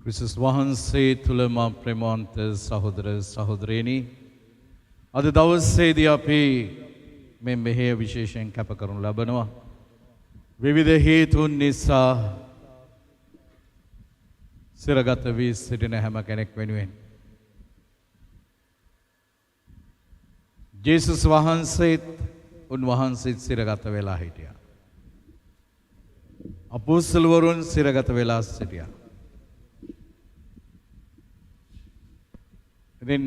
ක්‍රිස්තුස් වහන්සේ තුළ මා ප්‍රේමවන්ත සහෝදර සහෝදරයනි, අද දවසේදී අපි මේ මෙහෙය විශේෂයෙන් කැප කරනු ලබනවා. විවිධ හේතුන් නිසා සිරගත වී සිටින හැම කෙනෙක් වෙනුවෙන් ජේසුස් වහන්සේත් උන්වහන්සේත් සිරගත වෙලා හිටියා. අපොස්තලවරුන් සිරගත වෙලා සිටියා. ඉතින්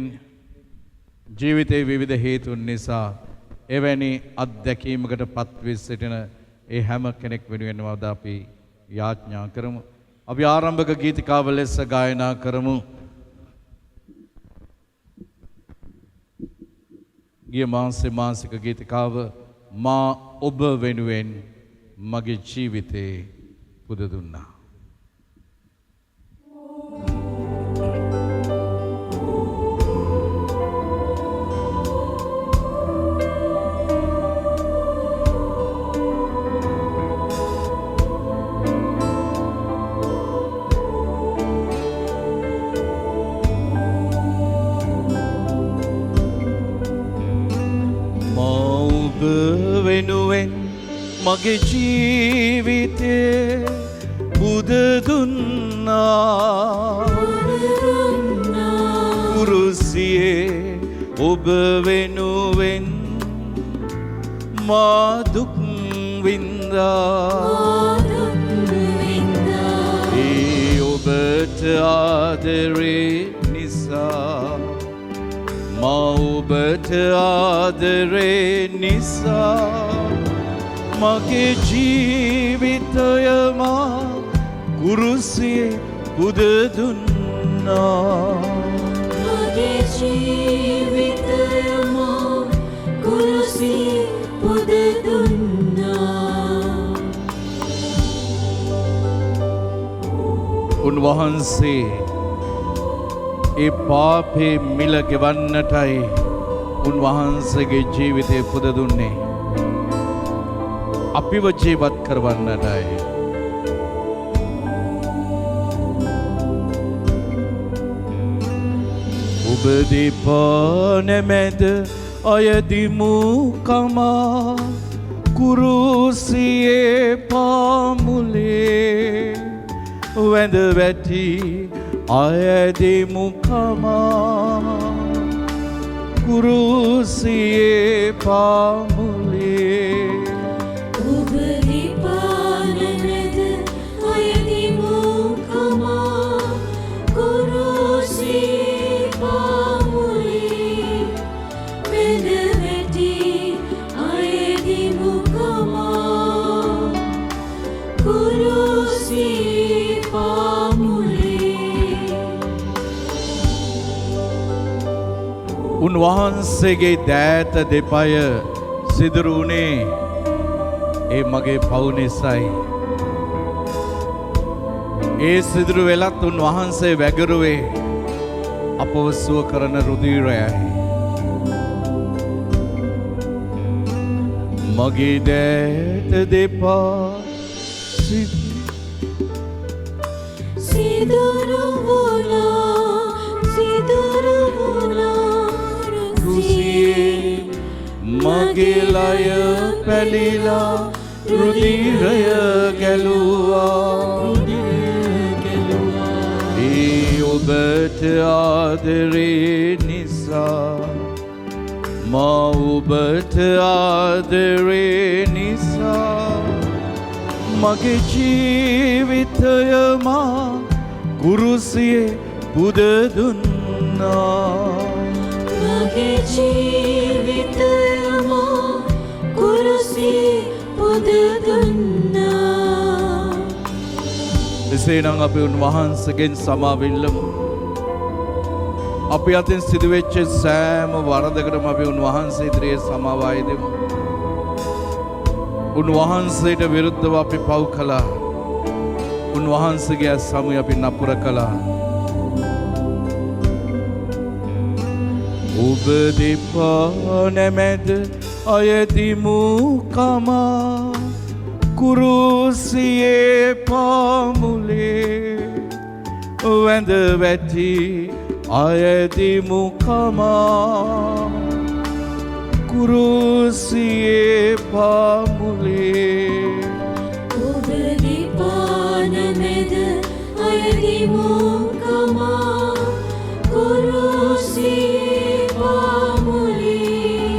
ජීවිතයේ විවිධ හේතුන් නිසා එවැනි අත්දැකීමකට පත්වී සිටින ඒ හැම කෙනෙක් වෙනුවෙන්ම අද අපි යාඥා කරමු. අපි ආරම්භක ගීතිකාව ලෙස ගායනා කරමු. ගිය මාසේ මාසික ගීතිකාව මා ඔබ වෙනුවෙන් මගේ ජීවිතේ පුද දුන්නා. මගේ ජීවිතේ පුද දුන්නා. කුරුසියේ ඔබ වෙනුවෙන් මා දුක් වින්දා. ඒ ඔබට ආදරේ නිසා, මා ඔබට ආදරේ නිසා මගේ ජීවිතය මා කුරුසියේ පුද දුන්නා. මගේ ජීවිතය මා කුරුසියේ පුද දුන්නා. උන්වහන්සේ ඒ පාපේ මිල ගෙවන්නටයි උන්වහන්සේගේ ජීවිතේ පුද දුන්නේ. අපිව ජීවත් කරවන්නටයි. ඔබ දෙපා නැමැද අයදිමු කමා කුරුසියේ පාමුලේ වැඳ වැටි අයදිමු කමා කුරුසියේ පාමුලේ. උන්වහන්සේගේ දෑත දෙපය සිදුරු වුණේ ඒ මගේ පව් නිසයි. ඒ සිදුරු වෙලත් උන්වහන්සේ වැගරුවේ අපව සුව කරන රුධිරයයි. මගේ දෑත දෙපා සිදුරු වුණා. මගේ ලය පැලිලා රුධිරය ගැලුවා. ඒ ඔබට ආදරේ නිසා, මා ඔබට ආදරේ නිසා මගේ ජීවිතය මා කුරුසියේ පුද දුන්නා. මගේ ජීවිතය මා කුරුසියේ පුද දුන්නා. එසේනම් අපි උන්වහන්සේගෙන් සමාව ඉල්ලමු. අපි අතින් සිදුවෙච්ච සෑම වරදකටම අපි උන්වහන්සේ ඉදිරියේ සමාව අයදෙමු. උන්වහන්සේට විරුද්ධව අපි පව් කළා. උන්වහන්සේගේ සමුය අපි නපුර කළා. ඔබ දෙපා නැමැද අයදිමු කමා කුරුසියේ පාමුලේ වැඳ වැටි අයදිමු කමා කුරුසියේ පාමුලේ ඔබ දීපාන මැද අයදිමු කමා කුරුසියේ පාමුලේ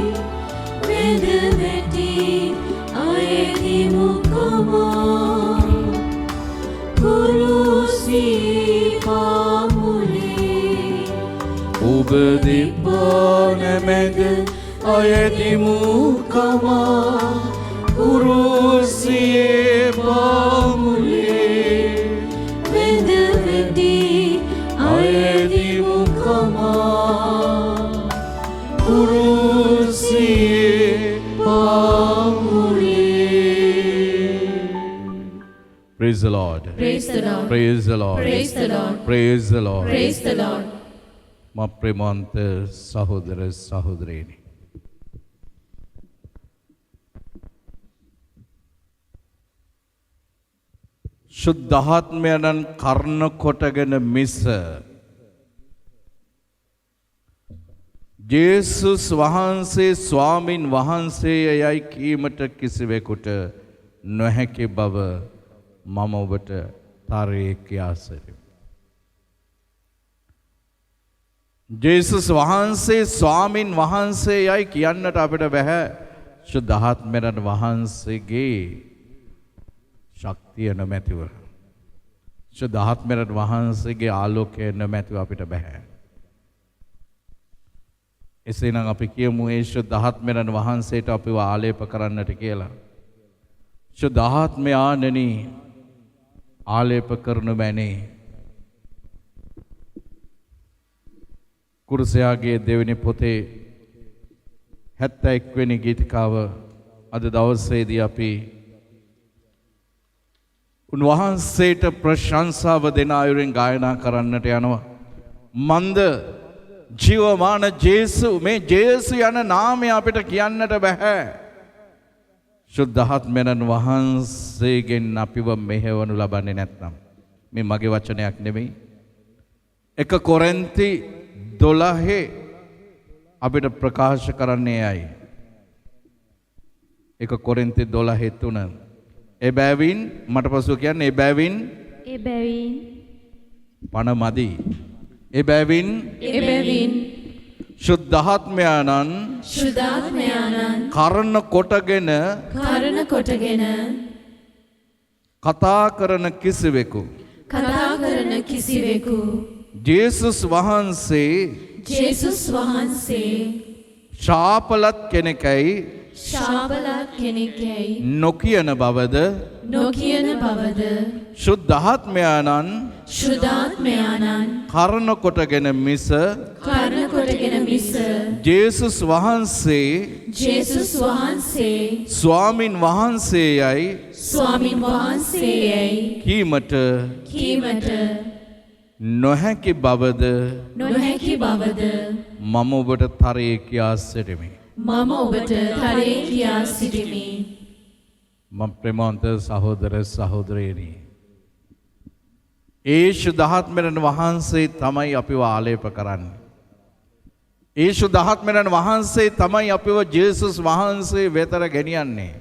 වැඳ වැටි අයදිමු කමා කුරුසියේ පාමුලේ ඔබ දීපාන මැද අයදිමු කමා කුරුසියේ පාමුලේ වැඳ වැටි අයදිමු කමා කුරුසියේ පාමුලේ. Praise the Lord. Praise the Lord. Praise the Lord. Praise the Lord. Praise the Lord. Praise the Lord. මා ප්‍රේමවන්ත සහෝදර සහෝදරයනි, ශුද්ධාත්මයන් කර්ණ කොටගෙන මිස ජේසුස් වහන්සේ ස්වාමින් වහන්සේ යයි කීමට කිසිවෙකුට නොහැකි බව මම ඔබට තරයේ කියා සිටිමි. ජේසුස් වහන්සේ ස්වාමින් වහන්සේ යයි කියන්නට අපිට බැහැ ශුද්ධාත්මයන් වහන්සේගේ ශක්තිය නොමැතිව, ශුද්ධාත්මයන් වහන්සේගේ ආලෝකය නොමැතිව අපිට බැහැ. එසේනම් අපි කියමු ඒ ශුද්ධාත්මයන් වහන්සේට අපිව ආලේප කරන්නට කියලා. ශුද්ධාත්මයාණනි ආලේප කරනු මැනේ. කුරුසයාගේ දෙවෙනි පොතේ 71 වෙනි ගීතිකාව අද දවසේදී අපි උන්වහන්සේට ප්‍රශංසාව දෙන අයුරින් ගායනා කරන්නට යනවා. මන්ද ජීවමාන ජේසු, මේ ජේසු යන නාමය අපිට කියන්නට බෑ ශුද්ධාත්මයන් වහන්සේගෙන් අපිව මෙහෙවනු ලබන්නේ නැත්නම්. මේ මගේ වචනයක් නෙමෙයි. 1 කොරින්ති 12 අපිට ප්‍රකාශ කරන්නේ අය. 1 කොරින්ති 12:3. එබැවින් මට පසු කියන්නේ එබැවින් පණ මදි. එබැවින් ශුද්ධාත්මයන්න් කර්ණ කොටගෙන කතා කරන කිසිවෙකු ජේසුස් වහන්සේ ශාපලත් කෙනෙකයි නොකියන බවද ශුද්ධාත්මයන්න් කර්ණ කොටගෙන මිස ජේසුස් වහන්සේ ස්වාමින් වහන්සේයයි කීමට නොහැකි බවද මම ඔබට තරයේ කියා සිටිමි. මම ප්‍රේමවන්ත සහෝදර සහෝදරියනි, ඒ ශුද්ධාත්මයන් වහන්සේ තමයි අපිව ආලේප කරන්නේ. ඒ ශුද්ධාත්මයන් වහන්සේ තමයි අපිව ජේසුස් වහන්සේ වෙතට ගෙනියන්නේ.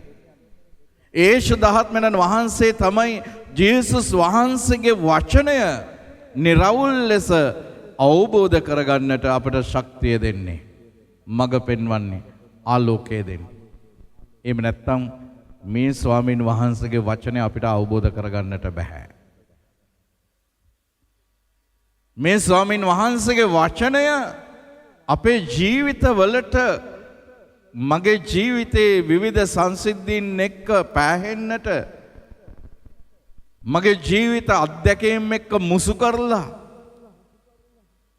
ඒ ශුද්ධාත්මයන් වහන්සේ තමයි ජේසුස් වහන්සේගේ වචනය නිරවුල් ලෙස අවබෝධ කරගන්නට අපට ශක්තිය දෙන්නේ, මඟ පෙන්වන්නේ, ආලෝකය දෙන්නේ. එහෙම නැත්නම් මේ ස්වාමීන් වහන්සේගේ වචනය අපිට අවබෝධ කරගන්නට බෑ. මේ ස්වාමීන් වහන්සේගේ වචනය අපේ ජීවිතවලට, මගේ ජීවිතයේ විවිධ සංසිද්ධීන් එක්ක පෑහෙන්නට, මගේ ජීවිත අත්දැකීම් එක්ක මුසු කරලා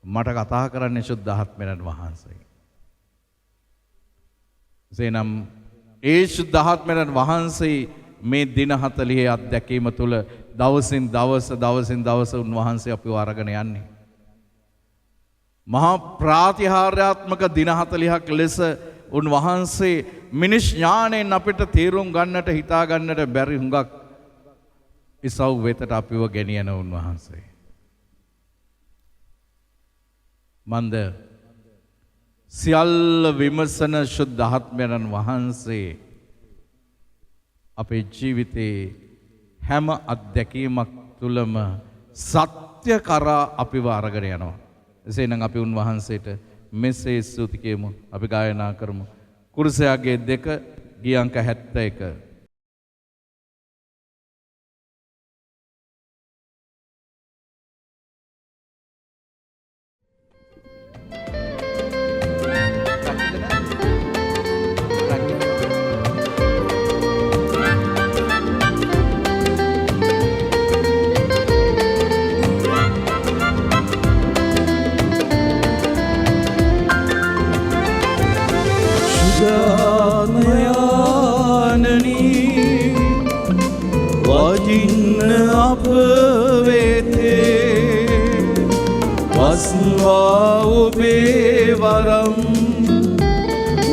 මට කතා කරන්නේ ශුද්ධාත්මයන් වහන්සේ. එසේනම් ඒ ශුද්ධාත්මයන් වහන්සේ මේ දින 40 අත්දැකීම තුළ දවසින් දවස උන්වහන්සේ අපිව අරගෙන යන්නේ. මහා ප්‍රාතිහාර්යාත්මක දින 40ක් ලෙස උන්වහන්සේ මිනිස් ඥාණයෙන් අපිට තේරුම් ගන්නට, හිතා ගන්නට බැරි හුඟක් ඉසව් වෙතට අපිව ගෙනියන උන්වහන්සේ. මන්ද සියල්ල විමසන ශුද්ධාත්මයන් වහන්සේ අපේ ජීවිතේ හැම අත්දැකීමක් තුළම සත්‍ය කරා අපිව අරගෙන යනවා. එසේනම් අපි උන්වහන්සේට මෙසේ ස්තුති කියමු. අපි ගායනා කරමු. කුරුසයාගේ 2 ගී අංක 71. වදින්න අප වෙතේ වස්වා ඔබේ වරම්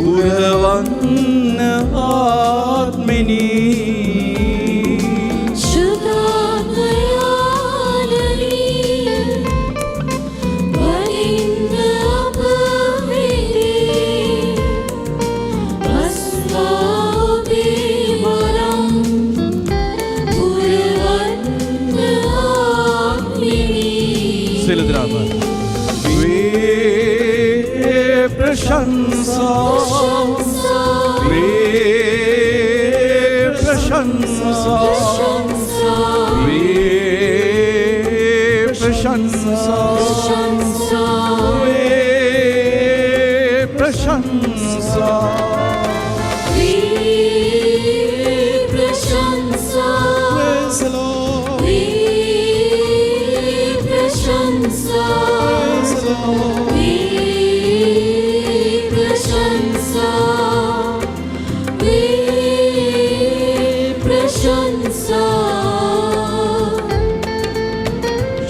උරවන්න ආත්මිනී प्रशंसा वे प्रशंसा वे प्रशंसा वे प्रशंसा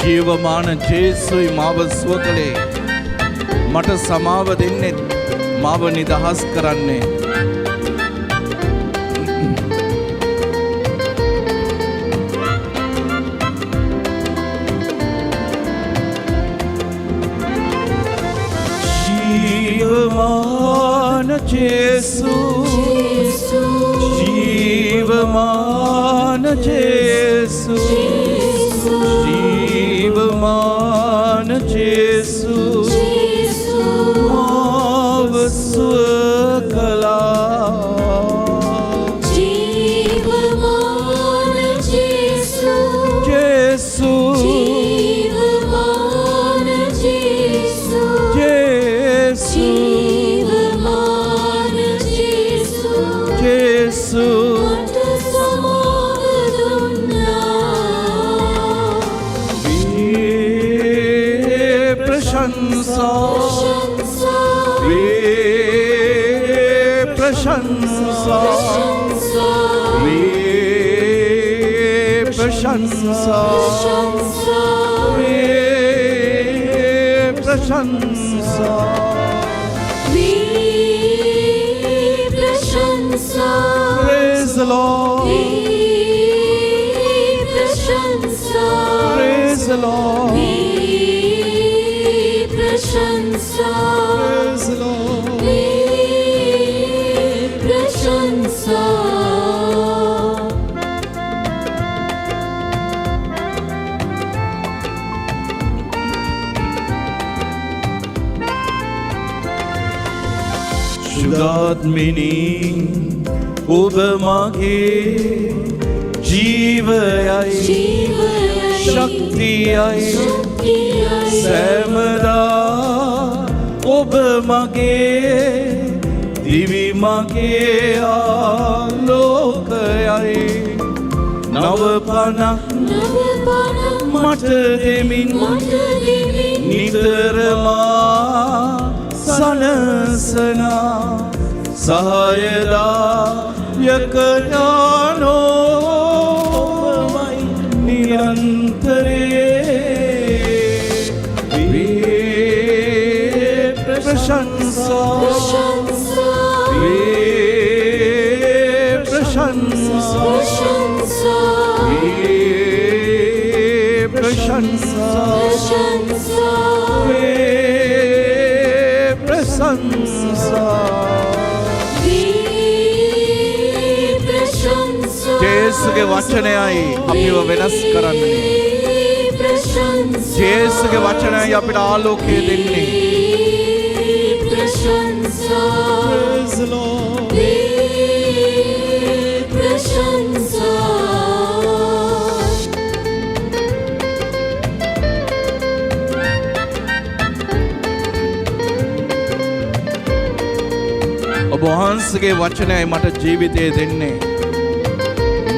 ජීවමාන ජේසුයි මාව සුව කළේ මට සමාව දෙන්නේ මාව නිදහස් කරන්නේ ජීවමාන ජේසු ජීවමාන ජේසු जीवमान जेसु माव सुकला जीवमान जेसु जेसु जीवमान जेसु जेसु जीवमान जेसु जेसु प्रशंसा वे प्रशंसा वे प्रशंसा वे प्रशंसा वे प्रशंसा Praise the Lord प्रशंसा Praise the Lord प्रशंसा Praise the Lord प्रशंसा शुद्धात्मिनी ඔබ මගේ ජීවයයි ශක්තියයි සෑමදා ඔබ මගේ දිවි මගේ ආලෝකයයි නවපනක් මට දෙමින් නිතරමා සනසනා සහයදා යකඥානෝමයි නිරන්තරේ වේ ප්‍රශංසා වේ ප්‍රශංසා වේ ප්‍රශංසා වේ ප්‍රශංසා ජේසුගේ වචනයයි අපිව වෙනස් කරන්නේ ජේසුගේ වචනයයි අපිට ආලෝකය දෙන්නේ Praise the Lord ඔබ වහන්සේගේ වචනයයි මට ජීවිතය දෙන්නේ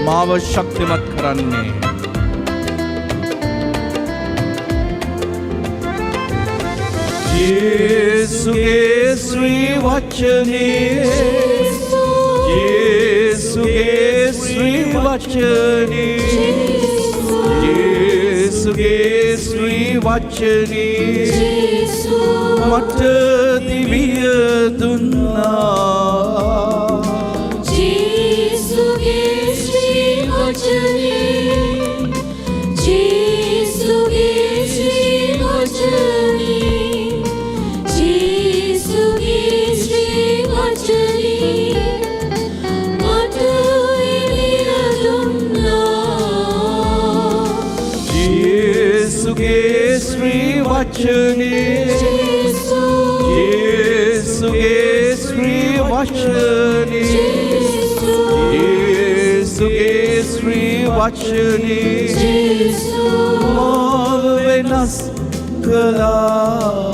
මාව ශක්තිමත් කරන්නේ ජේසුගේ ශ්‍රී වචනේ ජේසුගේ ශ්‍රී වචනේ ජේසුගේ ශ්‍රී වචනේ මට දිවිය දුන්නා ජේසුගේ ශ්‍රී වචනේ ජේසුගේ ශ්‍රී වචනේ ජේසුගේ ශ්‍රී වචනේ මට දිවිය දුන්නා ජේසුගේ ශ්‍රී වචනේ ජේසුගේ ශ්‍රී වචනේ ජේසුගේ ශ්‍රී වචනේ මාව වෙනස් කළා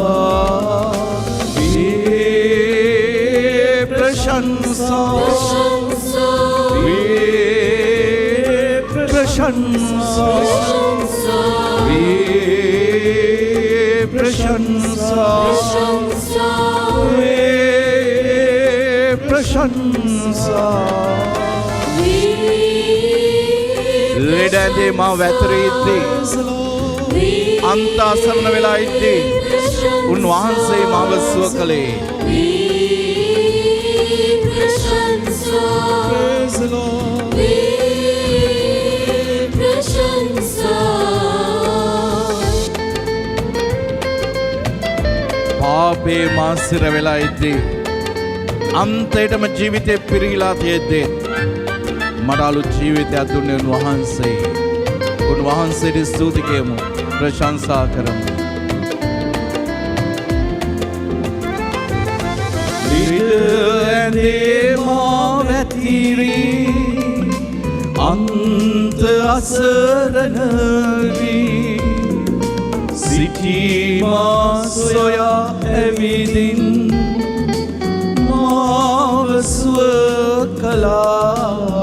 වේ ප්‍රශංසා වේ ප්‍රශංසා වේ प्रशंसा वे प्रशंसा ලෙඩැඳේ මා වැතරේ ඉද්දී අන්තාසරණ වෙලා ඉද්දී උන්වහන්සේ මාව සුව කළේ පාපේ මා සිර වෙලා ඉද්දී අන්තයටම ජීවිතේ පිරීලා තියෙද්දී මට අලුත් ජීවිතයක් දුන්නේ උන්වහන්සේ. උන්වහන්සේට ස්තුති කියමු, ප්‍රශංසා කරමු. ලිඩැඳේ මා වැතිරී අන්ත අසරණ වී සිටී මා සොයා ඇවිදින් මාව සුව කළා.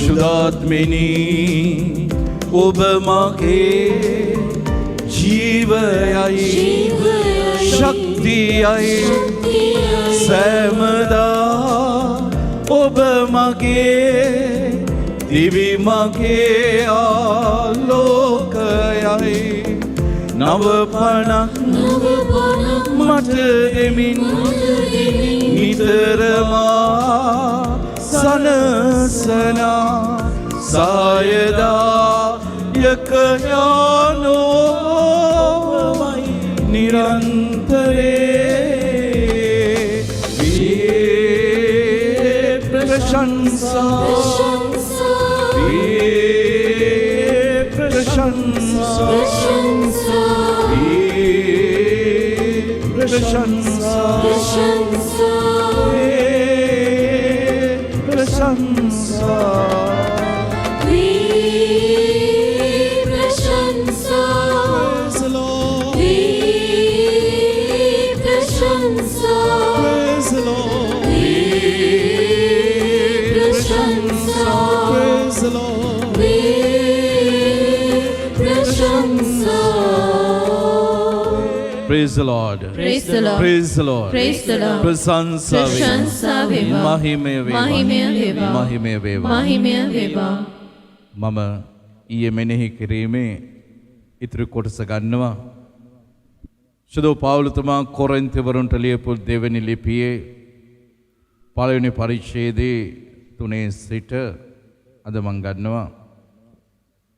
शुद्धात्मिनी ඔබ මගේ ජීවයයි ශක්තියයි සෑමදා ඔබ මගේ දිවි මගේ ආලෝකයයි නවපණක් මට එමින් නිතරම සනසනා සායදා යකඥානෝමයි නිරන්තරේ වේ ප්‍රශංසා වේ ප්‍රශංසා වේ प्रशंसा प्रशंसा Praise the Lord. Praise the Lord. Praise the Lord. Praise the Lord. ප්‍රශංසා ප්‍රශංසා වේවා. මහිමය වේවා. මහිමය වේවා. මහිමය වේවා. මහිමය වේවා. මම ඊයේ මෙනෙහි කිරීමේ ඉතුරු කොටස ගන්නවා. ශුද්ධ පෞලතුමා කොරින්තවරුන්ට ලියපු දෙවෙනි ලිපියේ පළවෙනි පරිච්ඡේදයේ 3 සිට අද මම ගන්නවා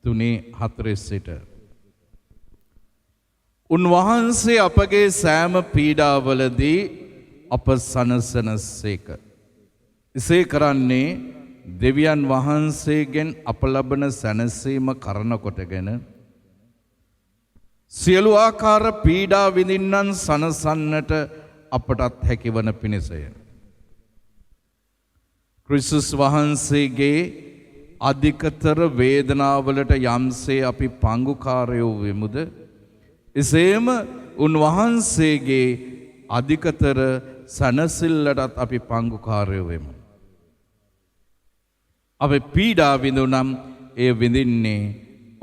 3:4 සිට. උන්වහන්සේ අපගේ සෑම පීඩාවලදී අප සනසනසේක. එසේ කරන්නේ දෙවියන් වහන්සේගෙන් අප ලබන සැනසීම කරන කොටගෙන සියලු ආකාර පීඩා විඳින්නන් සනසන්නට අපටත් හැකිවන පිණිසය. ක්‍රිස්තුස් වහන්සේගේ අධිකතර වේදනාවලට යම්සේ අපි පංගුකාරයෝ වෙමුද, එසේම උන්වහන්සේගේ අධිකතර සනසිල්ලටත් අපි පංගුකාරයෝ වෙමු. අපි පීඩා විඳුනම් එය විඳින්නේ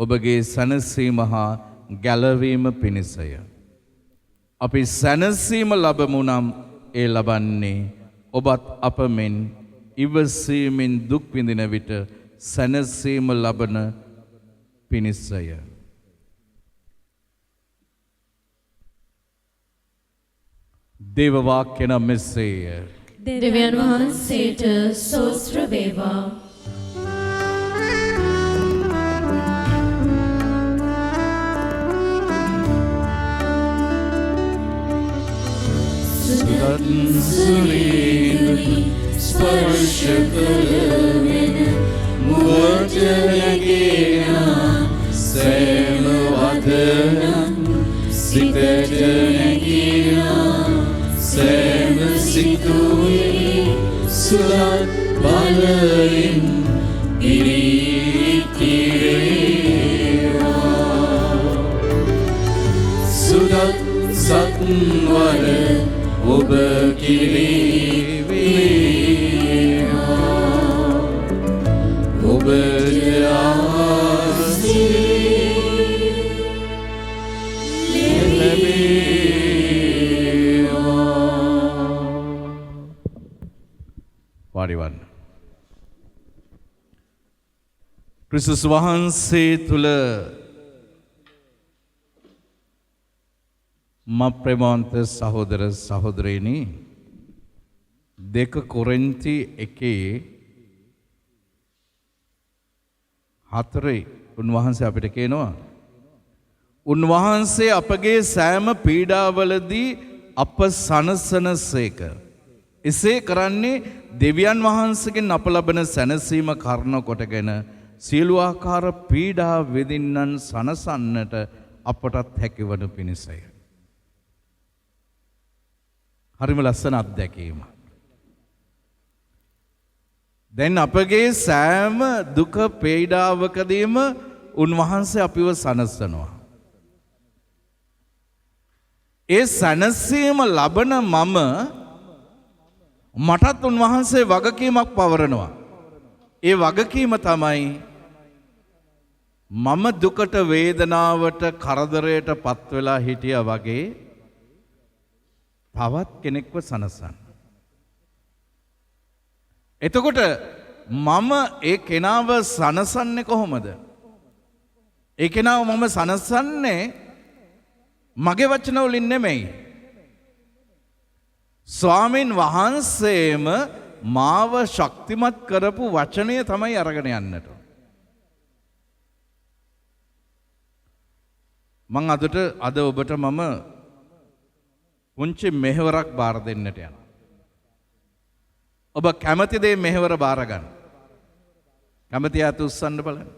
ඔබගේ සැනසීම හා ගැලවීම පිණිසය. අපි සැනසීම ලබමු නම් ඒ ලබන්නේ ඔබත් අප මෙන් ඉවසීමෙන් දුක් විඳින විට සැනසීම ලබන පිණිසය. දේව වාක්‍ය නම් මෙසේය. දෙවියන් වහන්සේට ස්තෝත්‍ර වේවා. සුරේනි ස්පර්ශ කරගෙන මුවට නැගිනා සෑම වදනම් සිතට නැගිනා සෑම සිතුවේ සුලත් බලයෙන් ඉරිතිරේවා සුදත් සත්වර ඔබ කිරීවේවා ඔබට ආශිර්වාද ලැබේවා. වාරිවන්න. ක්‍රිස්තුස් වහන්සේ තුල ප්‍රේමවන්ත සහෝදර සහෝදරයනි, 2 කොරින්ති 1:4 උන්වහන්සේ අපිට කියනවා උන්වහන්සේ අපගේ සෑම පීඩාවලදී අප සනසනසේක. එසේ කරන්නේ දෙවියන් වහන්සේගෙන් අප ලබන සැනසීම කරන කොටගෙන සියලු ආකාර පීඩා විඳින්නන් සනසන්නට අපටත් හැකිවන පිණිසය. හරිම ලස්සන අත්දැකීම. දැන් අපගේ සෑම දුක පීඩාවකදීම උන්වහන්සේ අපිව සනසනවා. ඒ සනසීම ලබන මටත් උන්වහන්සේ වගකීමක් පවරනවා. ඒ වගකීම තමයි මම දුකට වේදනාවට කරදරයට පත් වෙලා හිටියා වගේ තවත් කෙනෙක්ව සනසන්න. එතකොට මම ඒ කෙනාව සනසන්නේ කොහොමද? ඒ කෙනාව මම සනසන්නේ මගේ වචන වලින් නෙමෙයි. ස්වාමීන් වහන්සේම මාව ශක්තිමත් කරපු වචනය තමයි අරගෙන යන්නට. මං අද ඔබට මම පුංචි මෙහෙවරක් බාර දෙන්නට යනවා. ඔබ කැමති දේ මෙහෙවර බාර ගන්න. කැමති අත උස්සන්න බලන්න.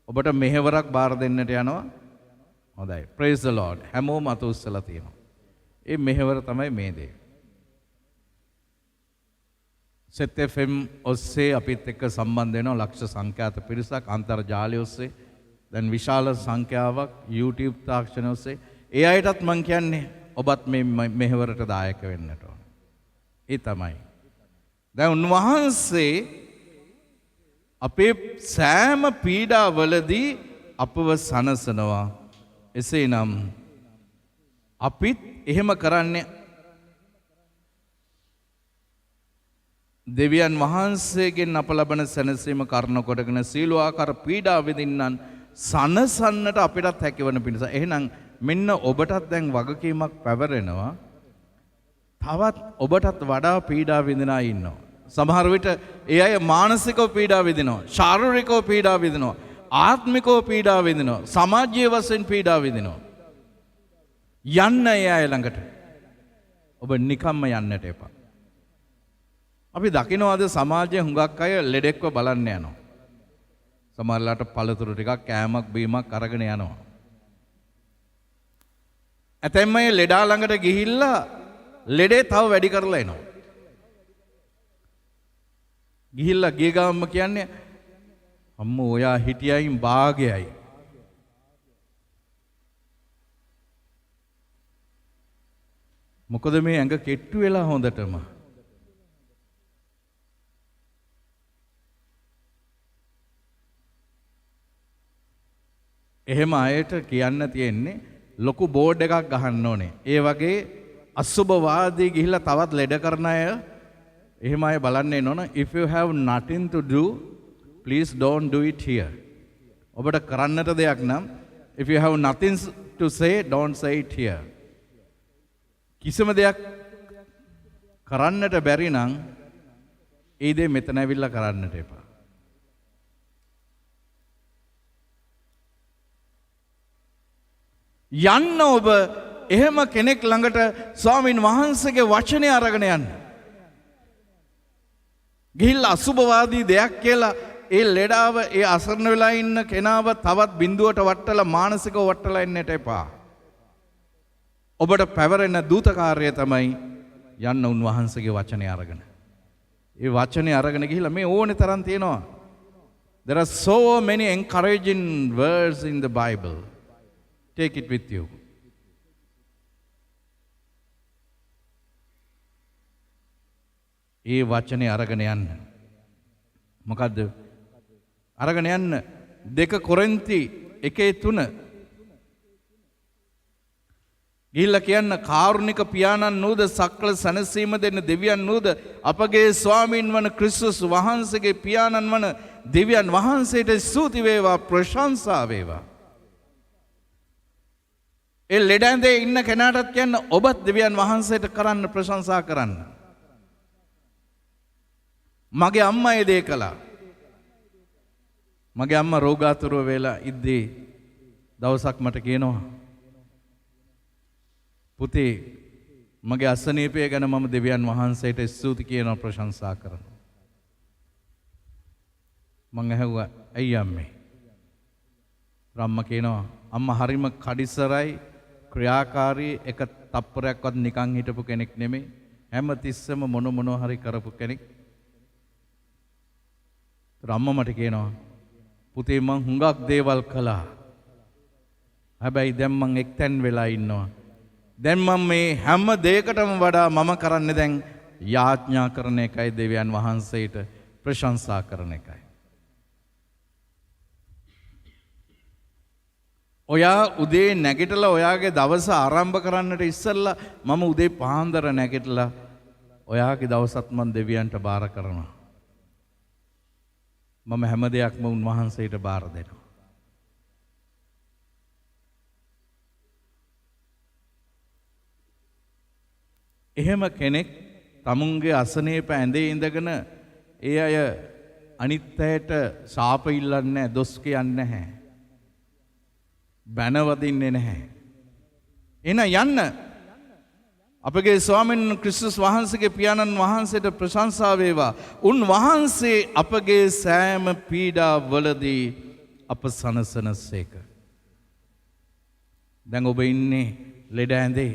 ඔබට මෙහෙවරක් බාර දෙන්නට යනවා. හොඳයි. praise the Lord. හැමෝම අත උස්සලා තියෙනවා. ඒ මෙහෙවර තමයි මේ දේ. සෙත් FM ඔස්සේ අපිත් එක්ක සම්බන්ධ වෙනවා ලක්ෂ සංඛ්‍යාත පිරිසක් අන්තර්ජාලය ඔස්සේ. දැන් විශාල සංඛ්‍යාවක් YouTube තාක්ෂණය ඔස්සේ. ඒ අයටත් මම කියන්නේ ඔබත් මේ මෙහෙවරට දායක වෙන්නට ඕන. ඒ තමයි. දැන් උන්වහන්සේ අපේ සෑම පීඩාවලදී අපව සනසනවා. එසේනම් අපිත් එහෙම කරන්නේ දෙවියන් වහන්සේගෙන් අප ලබන සැනසීම කරන කොටගෙන සීලවාකාර පීඩා විඳින්නන් සනසන්නට අපිටත් හැකිවන පිණිස. එහෙනම් මෙන්න ඔබටත් දැන් වගකීමක් පැවරෙනවා. තවත් ඔබටත් වඩා පීඩා විඳින අය ඉන්නවා. සමහර විට ඒ අය මානසිකව පීඩා විඳිනවා, ශාරීරිකව පීඩා විඳිනවා, ආත්මිකව පීඩා විඳිනවා, සමාජීය වශයෙන් පීඩා විඳිනවා. යන්න ඒ අය ළඟට. ඔබ නිකම්ම යන්නට එපා. අපි දකින්නවාද සමාජයේ හුඟක් අය ලෙඩෙක්ව බලන්න යනවා. සමහරලාට පළතුරු ටිකක් කෑමක් බීමක් අරගෙන යනවා. ඇතැම් අය ලෙඩා ළඟට ගිහිල්ලා ලෙඩේ තව වැඩි කරලා එනවා. ගිහිල්ලා ගිය ගාම කියන්නේ අම්මෝ ඔයා හිටියයින් භාගයයි. මොකද මේ ඇඟ කෙට්ටු වෙලා හොඳටම. එහෙම අයට කියන්න තියෙන්නේ ලොකු බෝඩ් එකක් ගහන්න ඕනේ. ඒ වගේ අසුභවාදී ගිහිල්ලා තවත් ලෙඩ කරන අය එහෙම අය බලන්න එනවනේ. If you have nothing to do, please don't do it here. ඔබට කරන්නට දෙයක් නම් if you have nothing to say, don't say it here. කිසිම දෙයක් කරන්නට බැරි නම් ඒ දේ මෙතන ඇවිල්ලා කරන්නට එපා. යන්න ඔබ එහෙම කෙනෙක් ළඟට ස්වාමින් වහන්සේගේ වචනය අරගෙන යන්න. ගිහිල්ලා අසුභවාදී දෙයක් කියලා ඒ ලෙඩාව ඒ අසරණ වෙලා ඉන්න කෙනාව තවත් බිඳුවට වට්ටලා මානසිකව වට්ටලා ඉන්නට එපා. ඔබට පැවරෙන දූත කාර්යය තමයි යන්න උන්වහන්සේගේ වචනය අරගෙන. ඒ වචනය අරගෙන ගිහිල්ලා මේ ඕනේ තරම් තියෙනවා. There are so many encouraging words in the Bible. Take it with you. ඒ වචනේ අරගෙන යන්න. මොකද්ද? අරගෙන යන්න 2 කොරින්ති 1:3 ගිහිල්ලා කියන්න කාරුණික පියාණන් නූද සක්‍ර සැනසීම දෙන්න දෙවියන් නූද අපගේ ස්වාමීන් වන ක්‍රිස්තුස් වහන්සේගේ පියාණන් වන දෙවියන් වහන්සේට ස්තුති වේවා, ප්‍රශංසා වේවා. ඒ ලෙඩ ඇඳේ ඉන්න කෙනාටත් කියන්න ඔබත් දෙවියන් වහන්සේට කරන්න, ප්‍රශංසා කරන්න. මගේ අම්මා ඒ දේ කළා. මගේ අම්මා රෝගාතුරව වෙලා ඉද්දී දවසක් මට කියනවා, පුතේ මගේ අසනීපය ගැන මම දෙවියන් වහන්සේට ස්තුති කියනවා, ප්‍රශංසා කරනවා. මං ඇහුවා ඇයි අම්මේ? අම්මා කියනවා අම්මා හරිම කඩිසරයි, ක්‍රියාකාරී, එක තප්පරයක්වත් නිකන් හිටපු කෙනෙක් නෙමෙයි. හැම තිස්සෙම මොන හරි කරපු කෙනෙක්. අම්මා මට කියනවා පුතේ මං හුඟක් දේවල් කළා. හැබැයි දැන් මං එක්තැන් වෙලා ඉන්නවා. දැන් මම මේ හැම දෙයකටම වඩා මම කරන්නේ දැන් යාඥා කරන එකයි, දෙවියන් වහන්සේට ප්‍රශංසා කරන එකයි. ඔයා උදේ නැගිටලා ඔයාගේ දවස ආරම්භ කරන්නට ඉස්සෙල්ලා මම උදේ පාන්දර නැගිටලා ඔයාගේ දවසත් මම දෙවියන්ට බාර කරනවා. මම හැම දෙයක්ම උන්වහන්සේට බාර දෙනවා. එහෙම කෙනෙක් තමුන්ගේ අසනීප ඇඳේ ඉඳගෙන ඒ අය අනිත් අයට ශාප ඉල්ලන්නේ නැහැ, දොස් කියන්නේ නැහැ, බැනවදින්නේ නැහැ. එන යන්න අපගේ ස්වාමීන් ක්‍රිස්තුස් වහන්සේගේ පියාණන් වහන්සේට ප්‍රශංසා වේවා. උන්වහන්සේ අපගේ සෑම පීඩාවලදී අප සනසනසේක. දැන් ඔබ ඉන්නේ ලෙඩ ඇඳේ.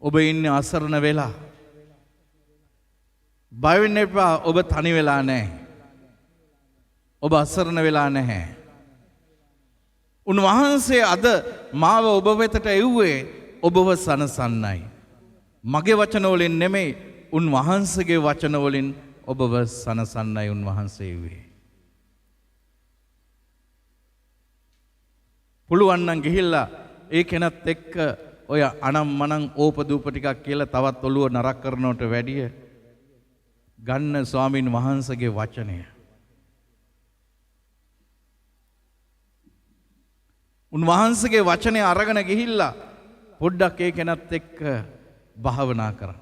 ඔබ ඉන්නේ අසරණ වෙලා. බය වෙන්න එපා, ඔබ තනි වෙලා නැහැ. ඔබ අසරණ වෙලා නැහැ. උන්වහන්සේ අද මාව ඔබ වෙතට එව්වේ ඔබව සනසන්නයි. මගේ වචන වලින් නෙමෙයි, උන්වහන්සේගේ වචන වලින් ඔබව සනසන්නයි උන්වහන්සේ එව්වේ. පුළුවන් නම් ගිහිල්ලා ඒ කෙනත් එක්ක ඔය අනම් මනම් ඕපදූප ටිකක් කියලා තවත් ඔළුව නරක් කරනවට වැඩිය ගන්න ස්වාමින් වහන්සේගේ වචනය. උන්වහන්සේගේ වචනය අරගෙන ගිහිල්ලා පොඩ්ඩක් ඒ කෙනත් එක්ක භාවනා කරන්න.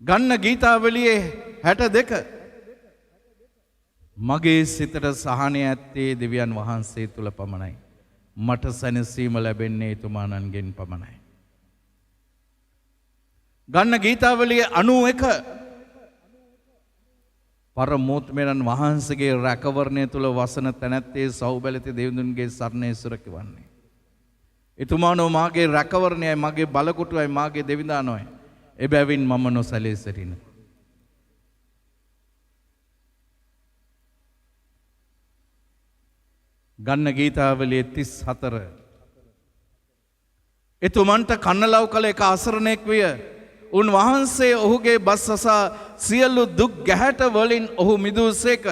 ගන්න ගීතාවලියේ 62 මගේ සිතට සහනය ඇත්තේ දෙවියන් වහන්සේ තුල පමණයි. මට සැනසීම ලැබෙන්නේ එතුමාණන්ගෙන් පමණයි. ගන්න ගීතාවලියේ 91 පරමෝත්මයන් වහන්සේගේ රැකවරණය තුල වසන තැනැත්තේ සෞබැලති දෙවිඳුන්ගේ සරණේ සුරකිවන්නේ. එතුමානෝ මාගේ රැකවරණයයි මගේ බලකොටුවයි මාගේ දෙවිඳානෝයි. එබැවින් මම නොසැලී සිටිනවා. ගන්න ගීතාවලියේ 34 එතුමන්ට කන්නලව් කළ එක අසරණෙක් විය. උන්වහන්සේ ඔහුගේ බස් අසා සියලු දුක් ගැහැට වලින් ඔහු මිදූසේක.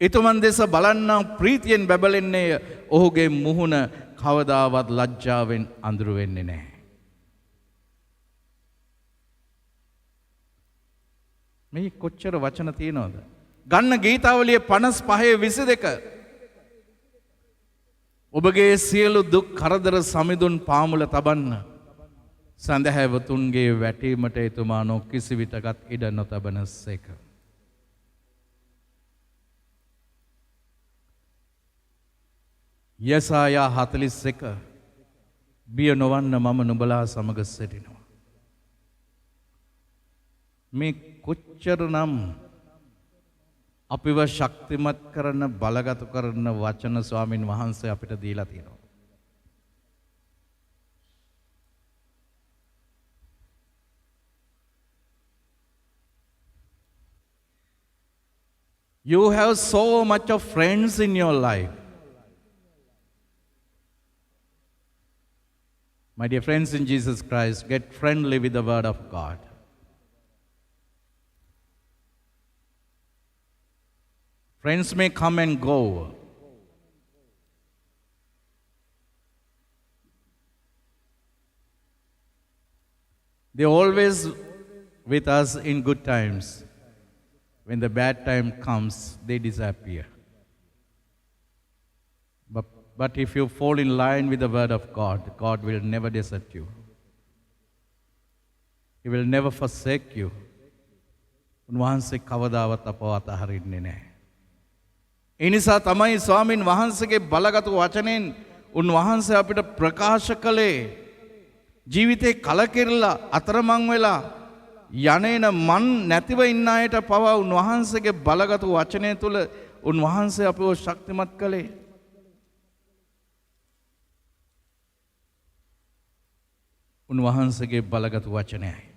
එතුමන් දෙස බලන්නා ප්‍රීතියෙන් බැබලෙන්නේ ඔහුගේ මුහුණ කවදාවත් ලැජ්ජාවෙන් අඳුරු වෙන්නේ නැහැ. මේ කොච්චර වචන තියෙනවද? ගන්න ගීතාවලියේ 55:22 ඔබගේ සියලු දුක් කරදර සමිඳුන් පාමුල තබන්න සඳහැවතුන්ගේ වැටීමට එතුමානෝ කිසිවිටකත් ඉඩ නොතබනසේක. යසායා 41 බිය නොවන්න මම නුඹලා සමග සිටිනවා. මේ කොච්චරනම් අපිව ශක්තිමත් කරන බලගත කරන වචන ස්වාමින් වහන්සේ අපිට දීලා තියෙනවා. You have so much of friends in your life. My dear friends in Jesus Christ, get friendly with the word of God. Friends may come and go. They always with us in good times. When the bad time comes, they disappear. But if you fall in line with the word of God, God will never desert you. He will never forsake you. උන්වහන්සේ කවදාවත් අපව අතහරින්නේ නැහැ. ඒ නිසා තමයි ස්වාමින් වහන්සේගේ බලගත් වචනෙන් උන්වහන්සේ අපිට ප්‍රකාශ කළේ ජීවිතේ කලකිරලා අතරමං වෙලා යන්නේන මන් නැතිව ඉන්න අයට පවා උන්වහන්සේගේ බලගත් වචනය තුල උන්වහන්සේ අපව ශක්තිමත් කළේ. උන්වහන්සේගේ බලගත් වචනයයි.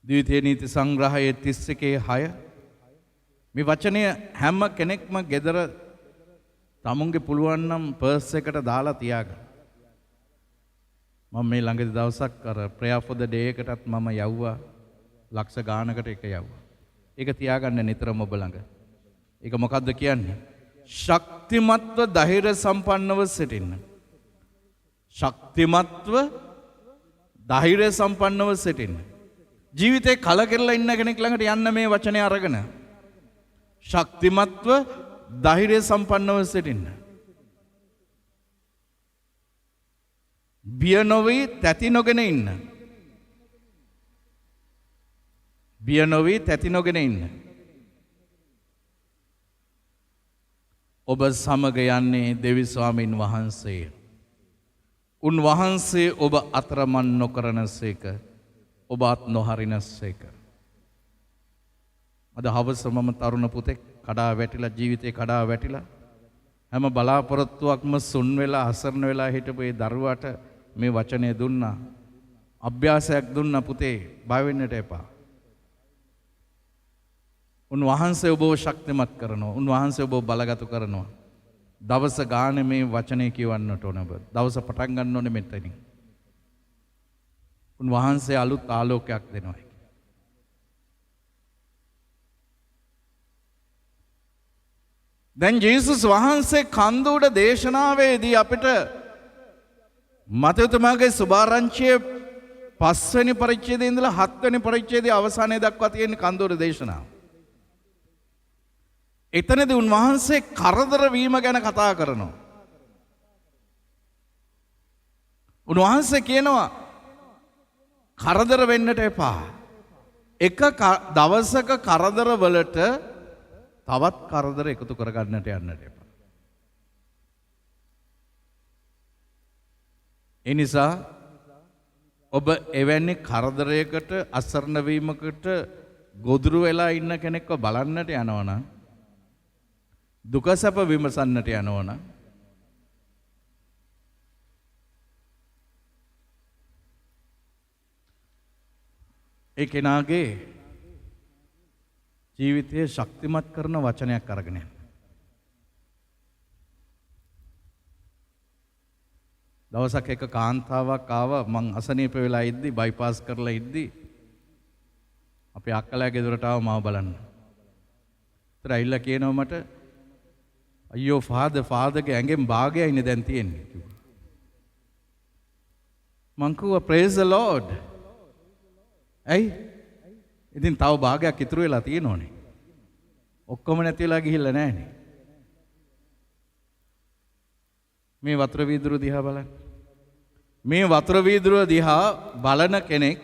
ද්විතීය නීති සංග්‍රහයේ 31:6 මේ වචනය හැම කෙනෙක්ම ගෙදර තමුන්ගේ පුළුවන් නම් පර්ස් එකට දාලා තියාගන්න. මම මේ ළඟදී දවසක් අර prayer for the day එකටත් මම යවුවා. ලක්ෂ ගානකට එක යවුවා. ඒක තියාගන්න නිතරම ඔබ ළඟ. ඒක මොකද්ද කියන්නේ? ශක්තිමත්ව ධෛර්ය සම්පන්නව සිටින්න. ශක්තිමත්ව ධෛර්ය සම්පන්නව සිටින්න. ජීවිතේ කලකිරලා ඉන්න කෙනෙක් ළඟට යන්න මේ වචනේ අරගෙන ශක්තිමත්ව ධෛර්ය සම්පන්නව සිටින්න. බිය නොවි තැති නොගෙන ඉන්න. බිය නොවි තැති නොගෙන ඉන්න. ඔබ සමග යන්නේ දෙවි ස්වාමින් වහන්සේ. උන්වහන්සේ ඔබ අතරමන් නොකරනසේක. ඔබ අත් නොහරිනසේක. අද හවස මම තරුණ පුතෙක් කඩා වැටිලා ජීවිතේ කඩා වැටිලා හැම බලාපොරොත්තුවක්ම සුන් වෙලා අසරණ වෙලා හිටපු ඒ දරුවාට මේ වචනේ දුන්නා. අභ්‍යාසයක් දුන්නා පුතේ බය වෙන්නට එපා. උන්වහන්සේ ඔබව ශක්තිමත් කරනවා. උන්වහන්සේ ඔබව බලගතු කරනවා. දවස ගානේ මේ වචනේ කියවන්නට ඕන ඔබ. දවස පටන් ගන්න ඕනේ මෙතනින්. උන්වහන්සේ අලුත් ආලෝකයක් දෙනවා. දැන් ජේසුස් වහන්සේ කන්දුඩ දේශනාවේදී අපිට මතයතුමාගේ සුභාරංචිය 5 වෙනි පරිච්ඡේදයේ ඉඳලා 7 වෙනි පරිච්ඡේදයේ අවසානය දක්වා තියෙන කන්දුඩ දේශනාව. එතනදී උන්වහන්සේ කරදර වීම ගැන කතා කරනවා. උන්වහන්සේ කියනවා කරදර වෙන්නට එපා. එක දවසක කරදර වලට තවත් කරදර එකතු කරගන්නට යන්නට එපා. ඒ නිසා ඔබ එවැනි කරදරයකට අසරණ වීමකට ගොදුරු වෙලා ඉන්න කෙනෙක්ව බලන්නට යනවනම් දුක සැප විමසන්නට යනවනම් ඒ කෙනාගේ ජීවිතය ශක්තිමත් කරන වචනයක් අරගෙන යන්න. දවසක් එක කාන්තාවක් ආවා මං අසනීප වෙලා ඉද්දි බයිපාස් කරලා ඉද්දි අපේ අක්කලා ගෙදරට ආව මාව බලන්න. ඒතර ඇවිල්ලා කියනවා මට අයියෝ ෆාදර්ගේ ඇඟෙන් භාගයයිනේ දැන් තියෙන්නේ කිව්වා. මං කිව්වා praise the Lord. ඇයි? ඉතින් තව භාගයක් ඉතුරු වෙලා තියෙනෝනේ. ඔක්කොම නැති වෙලා ගිහිල්ලා නැහනේ. මේ වතුර වීදුරු දිහා බලන්න. මේ වතුර වීදුරුව දිහා බලන කෙනෙක්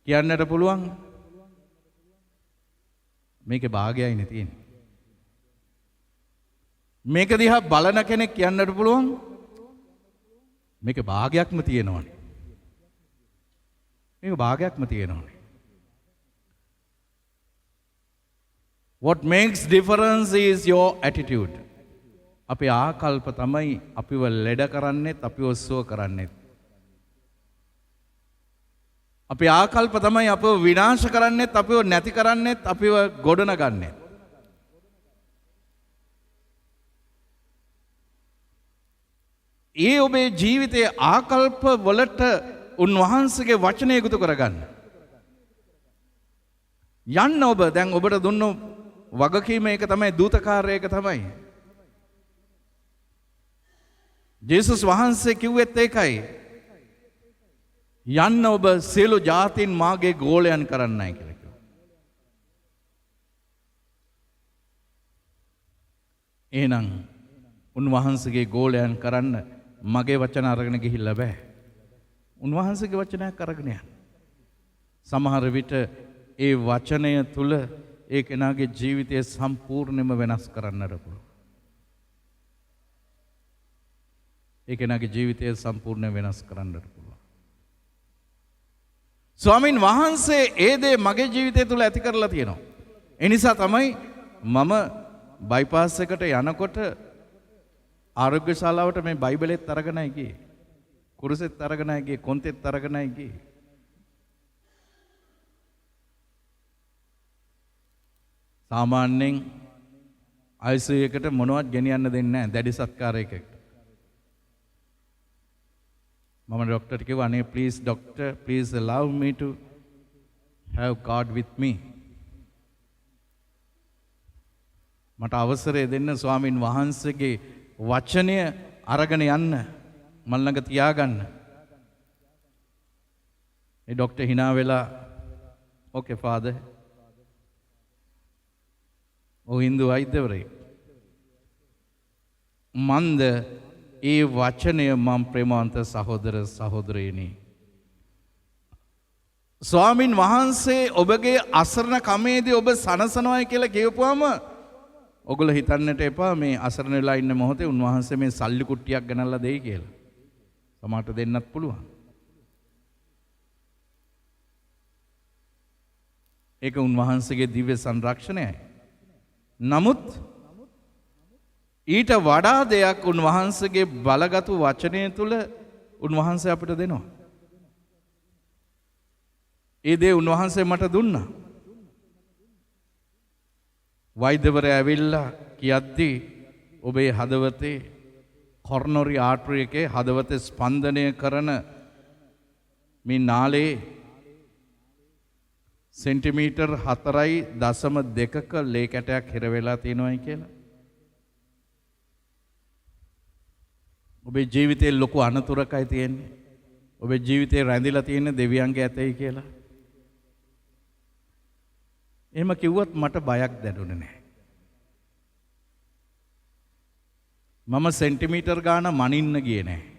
කියන්නට පුළුවන් මේකේ භාගයයිනේ තියෙන්නේ. මේක දිහා බලන කෙනෙක් කියන්නට පුළුවන් මේකේ භාගයක්ම තියෙනවනේ. මේක භාගයක්ම තියෙනවනේ. What makes difference is your attitude. අපේ ආකල්ප තමයි අපිව ලෙඩ කරන්නේත් අපිව සුව කරන්නේත්. අපේ ආකල්ප තමයි අපිව විනාශ කරන්නේත් අපිව නැති කරන්නේත් අපිව ගොඩනගන්නේත්. ඒ ඔබේ ජීවිතයේ ආකල්ප වලට උන්වහන්සේගේ වචනය එකතු කරගන්න. යන්න ඔබ දැන් ඔබට දුන්නු වගකීම එක තමයි දූතකාරය එක තමයි. ජේසුස් වහන්සේ කිව්වෙත් ඒකයි. යන්න ඔබ සියලු ජාතීන් මාගේ ගෝලයන් කරන්නයි කියලා කිව්වා. එහෙනම් උන්වහන්සේගේ ගෝලයන් කරන්න මගේ වචන අරගෙන ගිහිල්ලා බෑ. උන්වහන්සේගේ වචනයක් අරගෙන යන්න. සමහර විට ඒ වචනය තුල ඒ කෙනාගේ ජීවිතය සම්පූර්ණයෙන්ම වෙනස් කරන්නට පුළුවන්. ඒ කෙනාගේ ජීවිතය සම්පූර්ණයෙන් වෙනස් කරන්නට පුළුවන්. ස්වාමින් වහන්සේ ඒ දේ මගේ ජීවිතය තුල ඇති කරලා තියෙනවා. ඒ නිසා තමයි මම බයිපාස් එකට යනකොට ආරෝග්‍ය ශාලාවට මේ බයිබලෙත් අරගෙනයි ගියේ. කුරුසෙත් අරගෙනයි ගියේ, කොන්තෙත් අරගෙනයි ගියේ. සාමාන්‍යයෙන් ICU එකට මොනවත් ගෙනියන්න දෙන්නේ නැහැ දැඩි සත්කාරයකට. මම ડોක්ටර්ට කිව්වා අනේ please doctor please allow me to have God with me. මට අවසරය දෙන්න ස්වාමින් වහන්සේගේ වචනය අරගෙන යන්න මල් ළඟ තියාගන්න. ඒ ડોක්ටර් hina වෙලා okay father හින්දු වෛද්‍යවරයෙක්. මන්ද ඒ වචනය මම ප්‍රේමවන්ත සහෝදර සහෝදරයනි. ස්වාමින් වහන්සේ ඔබගේ අසරණ කමේදී ඔබ සනසනවායි කියලා කියවුවාම ඔගොල්ලෝ හිතන්නට එපා මේ අසරණ වෙලා ඉන්න මොහොතේ උන්වහන්සේ මේ සල්ලි කුට්ටියක් ගෙනල්ලා දෙයි කියලා. සමහරට දෙන්නත් පුළුවන්. ඒක උන්වහන්සේගේ දිව්‍ය සංරක්ෂණයයි. නමුත් ඊට වඩා දෙයක් උන්වහන්සේගේ බලගතු වචනය තුල උන්වහන්සේ අපිට දෙනවා. ඒ දේ උන්වහන්සේ මට දුන්නා. වෛද්‍යවරයා ඇවිල්ලා කියද්දී ඔබේ හදවතේ කොරොනරි ආටරි එකේ හදවතේ ස්පන්දනය කරන මේ නාලේ සෙන්ටිමීටර් 4.2ක ලේ කැටයක් හිර වෙලා තියෙනවායි කියලා. ඔබේ ජීවිතේ ලොකු අනතුරකයි තියෙන්නේ. ඔබේ ජීවිතේ රැඳිලා තියෙන දෙවියන්ගේ ඇතයි කියලා. එහෙම කිව්වත් මට බයක් දැනුනේ නැහැ. මම සෙන්ටිමීටර් ගාන මනින්න ගියේ නැහැ.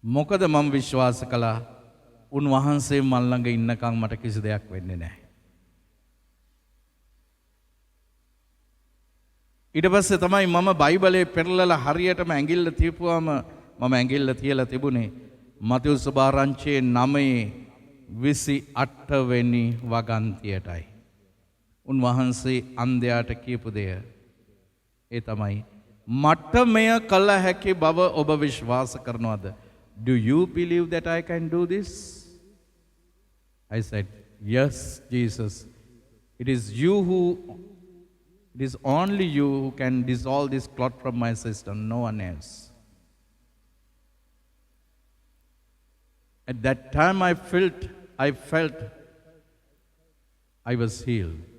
මොකද මම විශ්වාස කළා උන්වහන්සේ මල් ළඟ ඉන්නකම් මට කිසි දෙයක් වෙන්නේ නැහැ. ඊට පස්සේ තමයි මම බයිබලයේ පෙරලලා හරියටම ඇඟිල්ල තියපුවාම මම ඇඟිල්ල තියලා තිබුණේ මතෙවුස් සුභාරංචියේ 9:28 වෙනි වගන්තියටයි. උන්වහන්සේ අන්ධයාට කියපු දෙය ඒ තමයි මට මෙය කළ හැකි බව ඔබ විශ්වාස කරනවද? Do you believe that I can do this? I said, yes, Jesus. It is only you who can dissolve this clot from my system, no one else. At that time I felt I was healed.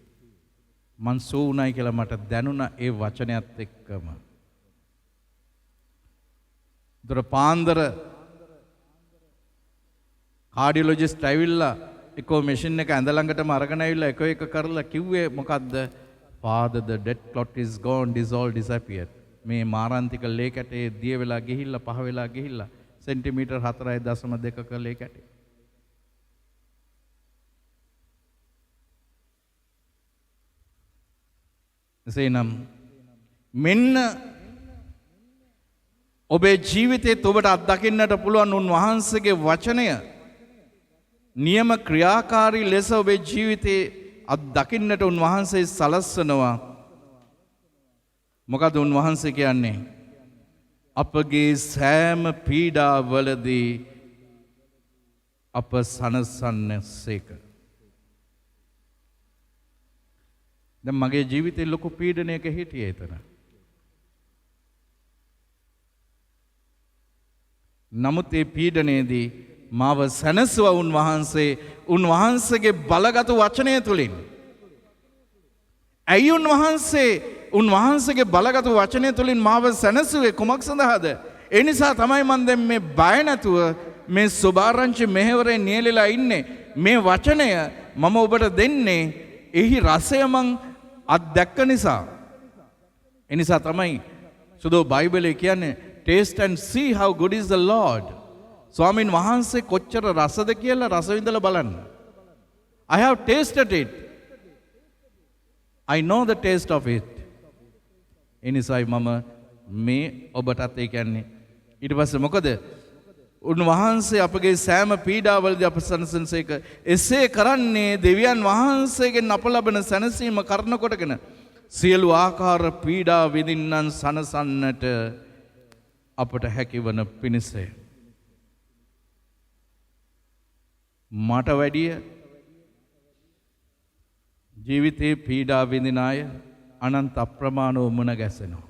මං සෝුණයි කියලා මට දැනුණා ඒ වචනයත් එක්කම. දොර පාන්දර කාඩියොලොජිස්ට් ඇවිල්ලා එකෝ machine එක ඇඳ ළඟටම අරගෙන ඇවිල්ලා එක කරලා කිව්වේ මොකද්ද? Father, the dead clot is gone, dissolved, disappeared. මේ මාරාන්තික ලේ කැටේ දිය වෙලා ගිහිල්ලා පහ වෙලා ගිහිල්ලා සෙන්ටිමීටර් 4.2ක ලේ කැටේ. එසේනම් මෙන්න ඔබේ ජීවිතයේ ඔබට අත්දකින්නට පුළුවන් උන්වහන්සේගේ වචනය නියම ක්‍රියාකාරී ලෙස ඔබේ ජීවිතේ අත්දකින්නට උන්වහන්සේ සලස්වනවා. මොකද උන්වහන්සේ කියන්නේ අපගේ සෑම පීඩාවලදී අප සනසන්නසේක. දැන් මගේ ජීවිතේ ලොකු පීඩනයක හිටියේ එතන. නමුත් ඒ පීඩනයේදී මාව සැනසුවා උන්වහන්සේගේ බලගත් වචනය තුලින්. ඇයි උන්වහන්සේගේ බලගත් වචනය තුලින් මාව සැනසුවේ කුමක් සඳහාද? ඒ නිසා තමයි මම දැන් මේ බය නැතුව මේ සුභාරංචි මෙහෙවරේ නියැලලා ඉන්නේ. මේ වචනය මම ඔබට දෙන්නේ එහි රසය මං අත්දැක්ක නිසා. ඒ නිසා තමයි සුදෝ බයිබලයේ කියන්නේ taste and see how good is the Lord. ස්වාමීන් වහන්සේ කොච්චර රසද කියලා රස විඳලා බලන්න. I have tasted it. I know the taste of it. එනිසායි මම මේ ඔබටත් ඒ කියන්නේ ඊට පස්සේ මොකද? උන්වහන්සේ අපගේ සෑම පීඩාවලදී අප සනසනසේක. එසේ කරන්නේ දෙවියන් වහන්සේගෙන් අප ලබන සැනසීම කරන කොටගෙන සියලු ආකාර පීඩා විඳින්නන් සනසන්නට අපට හැකිවන පිණිසය. මට වැඩිය ජීවිතේ පීඩා විඳින අය අනන්ත අප්‍රමාණව මුණ ගැසෙනවා.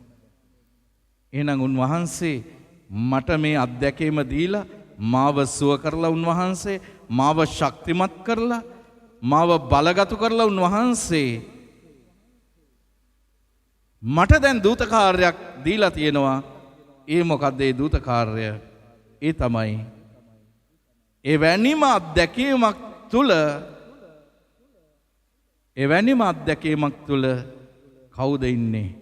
එහෙනම් උන්වහන්සේ මට මේ අත්දැකීම දීලා මාව සුව කරලා උන්වහන්සේ මාව ශක්තිමත් කරලා මාව බලගතු කරලා උන්වහන්සේ මට දැන් දූත කාර්යයක් දීලා තියෙනවා. ඒ මොකද්ද ඒ දූත කාර්යය? ඒ තමයි එවැනිම අත්දැකීමක් තුළ කවුද ඉන්නේ?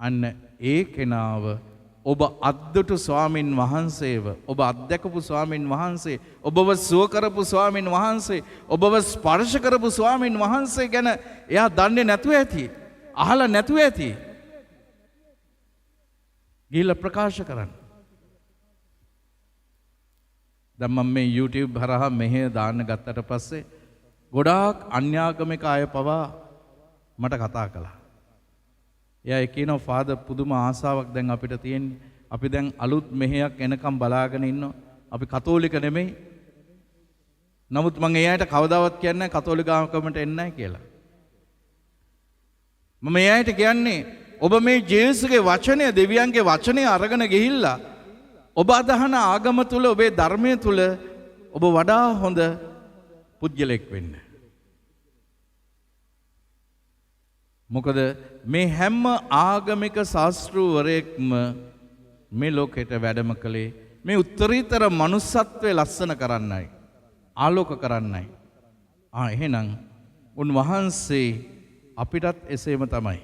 අන්න ඒ කෙනාව ඔබ අද්දුටු ස්වාමින් වහන්සේව, ඔබ අත්දැකපු ස්වාමින් වහන්සේ, ඔබව සුව කරපු ස්වාමින් වහන්සේ, ඔබව ස්පර්ශ කරපු ස්වාමින් වහන්සේ ගැන එයා දන්නේ නැතුව ඇති, අහලා නැතුව ඇති. ගිහිල්ලා ප්‍රකාශ කරන්න. දැන් මම මේ YouTube හරහා මෙහෙ දාන්න ගත්තට පස්සේ ගොඩාක් අන්‍යාගමික අය පවා මට කතා කළා. එයා කියනවා ෆාදර් පුදුම ආසාවක් දැන් අපිට තියෙන්නේ. අපි දැන් අලුත් මෙහෙයක් එනකම් බලාගෙන ඉන්නවා. අපි කතෝලික නෙමෙයි. නමුත් මම එයාට කවදාවත් කියන්නේ නැහැ කතෝලික ආගමකට එන්නේ නැහැ කියලා. මම එයාට කියන්නේ ඔබ මේ ජේසුගේ වචනය දෙවියන්ගේ වචනය අරගෙන ගිහිල්ලා ඔබ අදහන ආගම තුල ඔබේ ධර්මයේ තුල ඔබ වඩා හොඳ පුද්ගලෙක් වෙන්න. මොකද මේ හැම ආගමික ශාස්ත්‍රූවරයෙක්ම මේ ලෝකෙට වැඩම කළේ මේ උත්තරීතර මනුස්සත්වයේ ලස්සන කරන්නයි, ආලෝක කරන්නයි. එහෙනම් උන්වහන්සේ අපිටත් එසේම තමයි.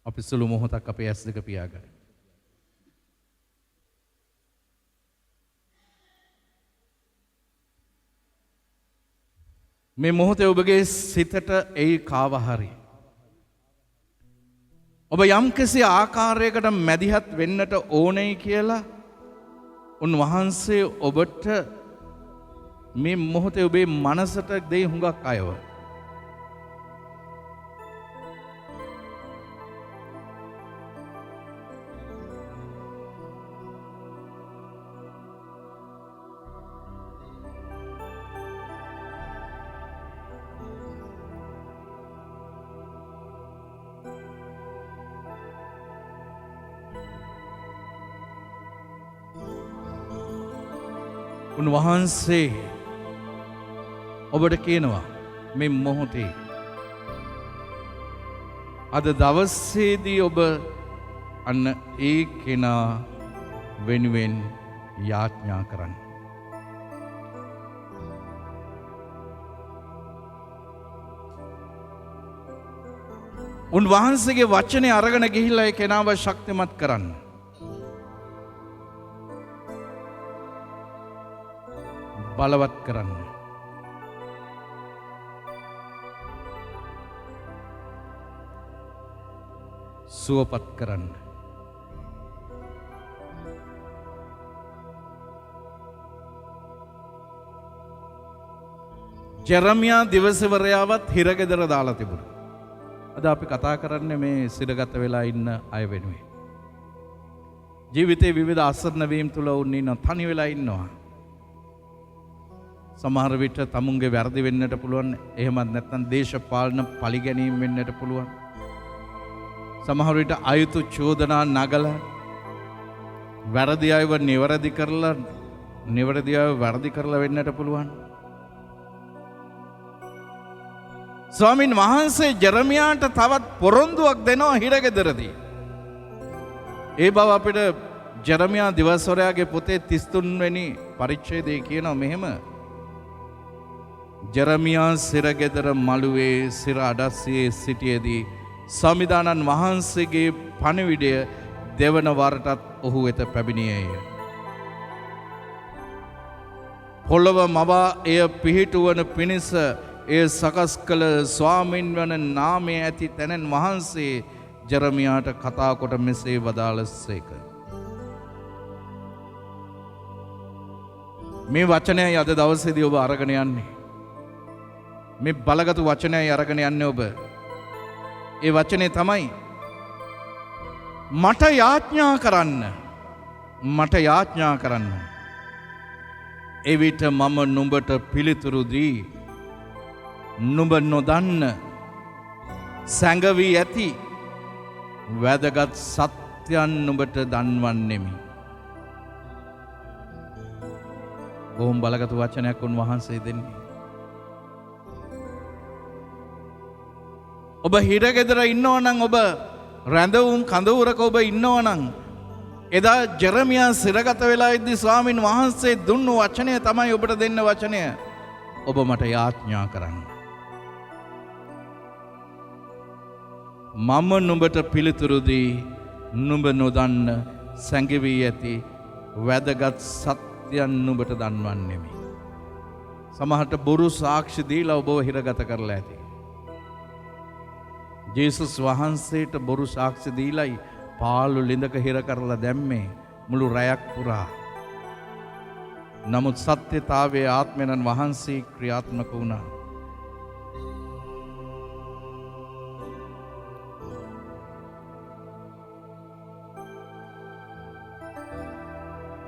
අපි සුළු මොහොතක් අපේ ඇස් දෙක පියාගන්න. මේ මොහොතේ ඔබගේ සිතට එයි කාව හරි. ඔබ යම්කිසි ආකාරයකට මැදිහත් වෙන්නට ඕනේ කියලා උන්වහන්සේ ඔබට මේ මොහොතේ ඔබේ මනසට දෙයි හුඟක් අයව. උන්වහන්සේ ඔබට කියනවා මේ මොහොතේ අද දවසේදී ඔබ අන්න ඒ කෙනා වෙනුවෙන් යාඥා කරන්න. උන්වහන්සේගේ වචනේ අරගෙන ගිහිල්ලා ඒ කෙනාව ශක්තිමත් කරන්න. බලවත් කරන්න. සුවපත් කරන්න. ජෙරමියා දිවසවරයාවත් හිරගෙදර දාලා තිබුණා. අද අපි කතා කරන්නේ මේ සිරගත වෙලා ඉන්න අය වෙනුවෙන්. ජීවිතේ විවිධ අසරණ වීම් තුල උන්නින තනි වෙලා ඉන්නවා. සමහර විට තමුන්ගේ වැරදි වෙන්නට පුළුවන්. එහෙමත් නැත්නම් දේශපාලන පරිගැනීම් වෙන්නට පුළුවන්. සමහර විට අයුතු චෝදනා නගලා වැරදි අයව නිවැරදි කරලා නිවැරදි අයව වැරදි කරලා වෙන්නට පුළුවන්. ස්වාමින් වහන්සේ ජෙරමියාට තවත් පොරොන්දුවක් දෙනවා හිරගෙදරදී. ඒ බව අපිට ජෙරමියා දිවස්වරයාගේ පොතේ 33 වෙනි පරිච්ඡේදයේ කියනවා මෙහෙම. ජෙරමියා සිරගෙදර මළුවේ සිර අඩස්සියේ සිටියේදී සමිදානන් වහන්සේගේ පණිවිඩය දෙවන වරටත් ඔහු වෙත පැමිණියේය. පොළව මවා එය පිහිටුවන පිණිස එය සකස් කළ ස්වාමින් වන නාමයේ ඇති තැනන් වහන්සේ ජෙරමියාට කතා කොට මෙසේ වදාළසේක. මේ වචනයයි අද දවසේදී ඔබ අරගෙන යන්නේ. මේ බලගත් වචනයයි අරගෙන යන්නේ ඔබ. ඒ වචනේ තමයි මට යාඥා කරන්න. මට යාඥා කරන්න. එවිට මම නුඹට පිළිතුරු දී නුඹ නොදන්න සැඟවී ඇති වැදගත් සත්‍යයන් නුඹට දන්වන්නෙමි. බොහොම බලගත් වචනයක් උන්වහන්සේ දෙන්නේ. ඔබ හිරගෙදර ඉන්නවා නම් ඔබ රැඳවුම් කඳවුරක ඔබ ඉන්නවා නම් එදා ජෙරමියා සිරගත වෙලා ඉද්දි ස්වාමින් වහන්සේ දුන්නු වචනය තමයි ඔබට දෙන්න වචනය. ඔබ මට යාඥා කරන්න. මම නුඹට පිළිතුරු දී නුඹ නොදන්න සැඟවී ඇති වැදගත් සත්‍යයන් නුඹට දන්වන්නෙමි. සමහරට බොරු සාක්ෂි දීලා ඔබව හිරගත කරලා ඇති. ජේසුස් වහන්සේට බොරු සාක්ෂි දීලයි පාළු ලිඳක හිර කරලා දැම්මේ මුළු රැයක් පුරා. නමුත් සත්‍යතාවයේ ආත්මයන් වහන්සේ ක්‍රියාත්මක වුණා.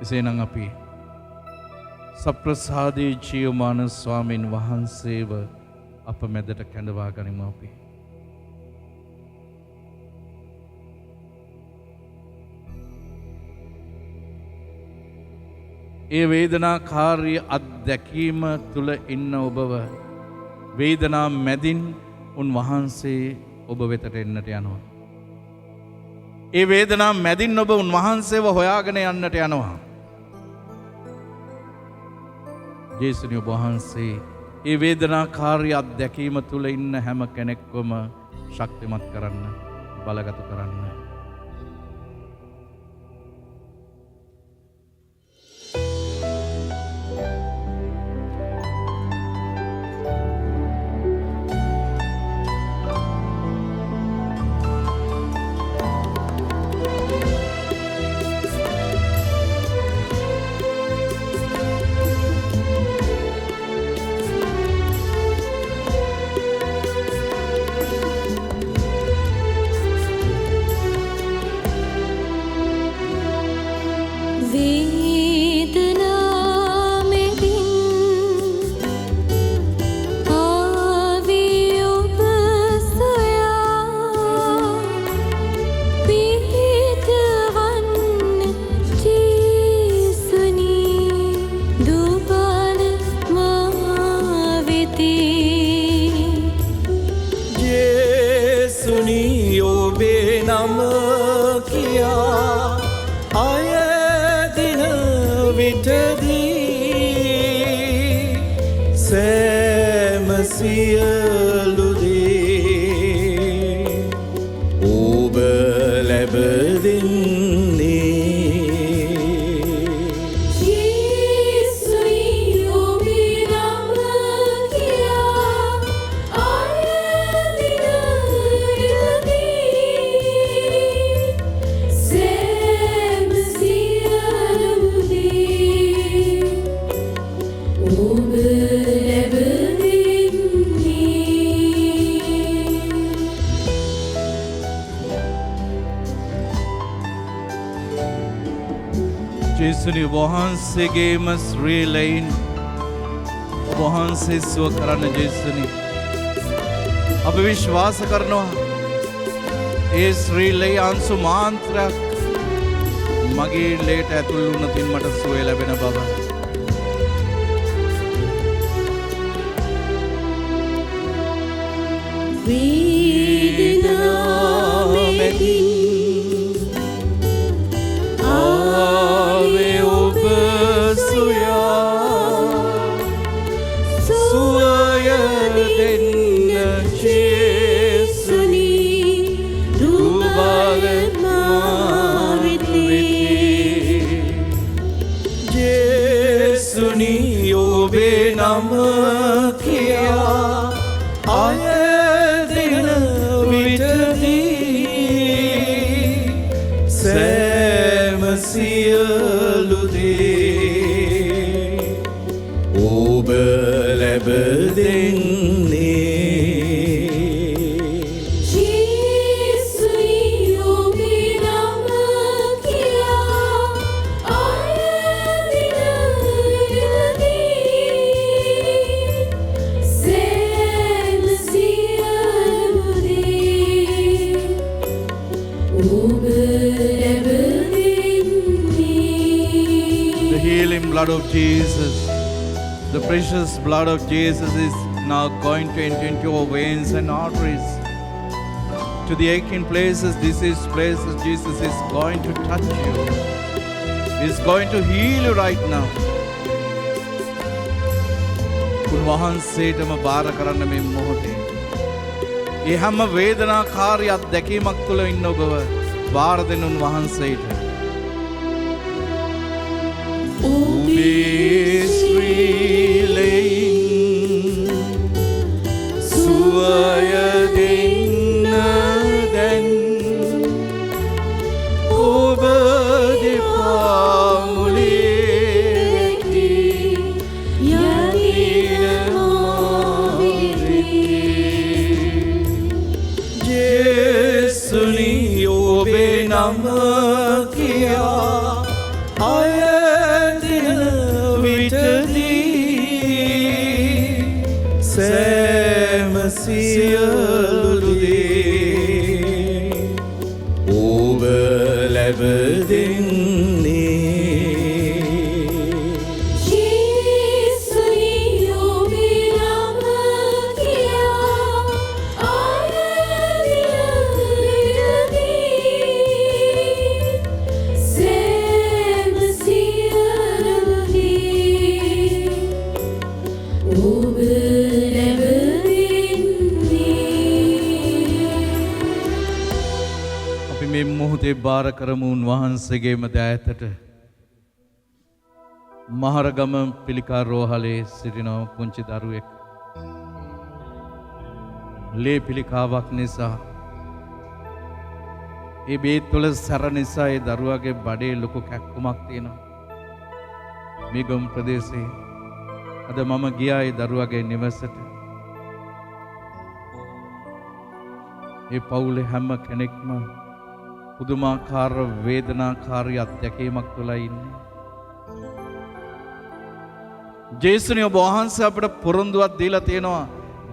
එසේනම් අපි සප්‍රසාදී ජීවමාන ස්වාමීන් වහන්සේව අප මැදට කැඳවා ගනිමු අපි. ඒ වේදනාකාරී අත්දැකීම තුල ඉන්න ඔබව වේදනා මැදින් උන්වහන්සේ ඔබ වෙතට එන්නට යනවා. ඒ වේදනා මැදින් ඔබ උන්වහන්සේව හොයාගෙන යන්නට යනවා. ජේසුනි ඔබ වහන්සේ ඒ වේදනාකාරී අත්දැකීම තුල ඉන්න හැම කෙනෙක්වම ශක්තිමත් කරන්න, බලගතු කරන්න. ජේසුනි වහන්සේගේම ශ්‍රීලයින් වහන්සේ සුව කරන්න ජේසුනි අපි විශ්වාස කරනවා ඒ ශ්‍රීලයි අංශු මාන්ත්‍රයක් මගේ ලේට ඇතුල් වුණතින් මට සුවය ලැබෙන බව blood of Jesus, the precious blood of Jesus is now going to enter into your veins and arteries. To the aching places, diseased places, Jesus is going to touch you. He is going to heal you right now. උන්වහන්සේටම බාර කරන්න මේ මොහොතේ. ඒ හැම වේදනාකාරී අත්දැකීමක් තුළ ඉන්න ඔබව බාර දෙන්න උන්වහන්සේට. Sem සියලු දේ ඔබ ලැබ දෙන්නේ මොහොතේ බාර කරමු උන්වහන්සේගේම දෑතට මහරගම පිළිකා රෝහලේ සිටින පුංචි දරුවෙක් ලේ පිළිකාවක් නිසා ඒ බේත් වල සැර නිසා ඒ දරුවාගේ බඩේ ලොකු කැක්කුමක් තියෙනවා මේ ගම් ප්‍රදේශයේ අද මම ගියා ඒ දරුවාගේ නිවසට ඒ පවුලේ හැම කෙනෙක්ම පුදුමාකාර වේදනාකාරී අත්දැකීමක් තුළ ඉන්නේ. ජේසුනි ඔබ වහන්සේ අපිට පොරොන්දුවක් දීලා තියෙනවා.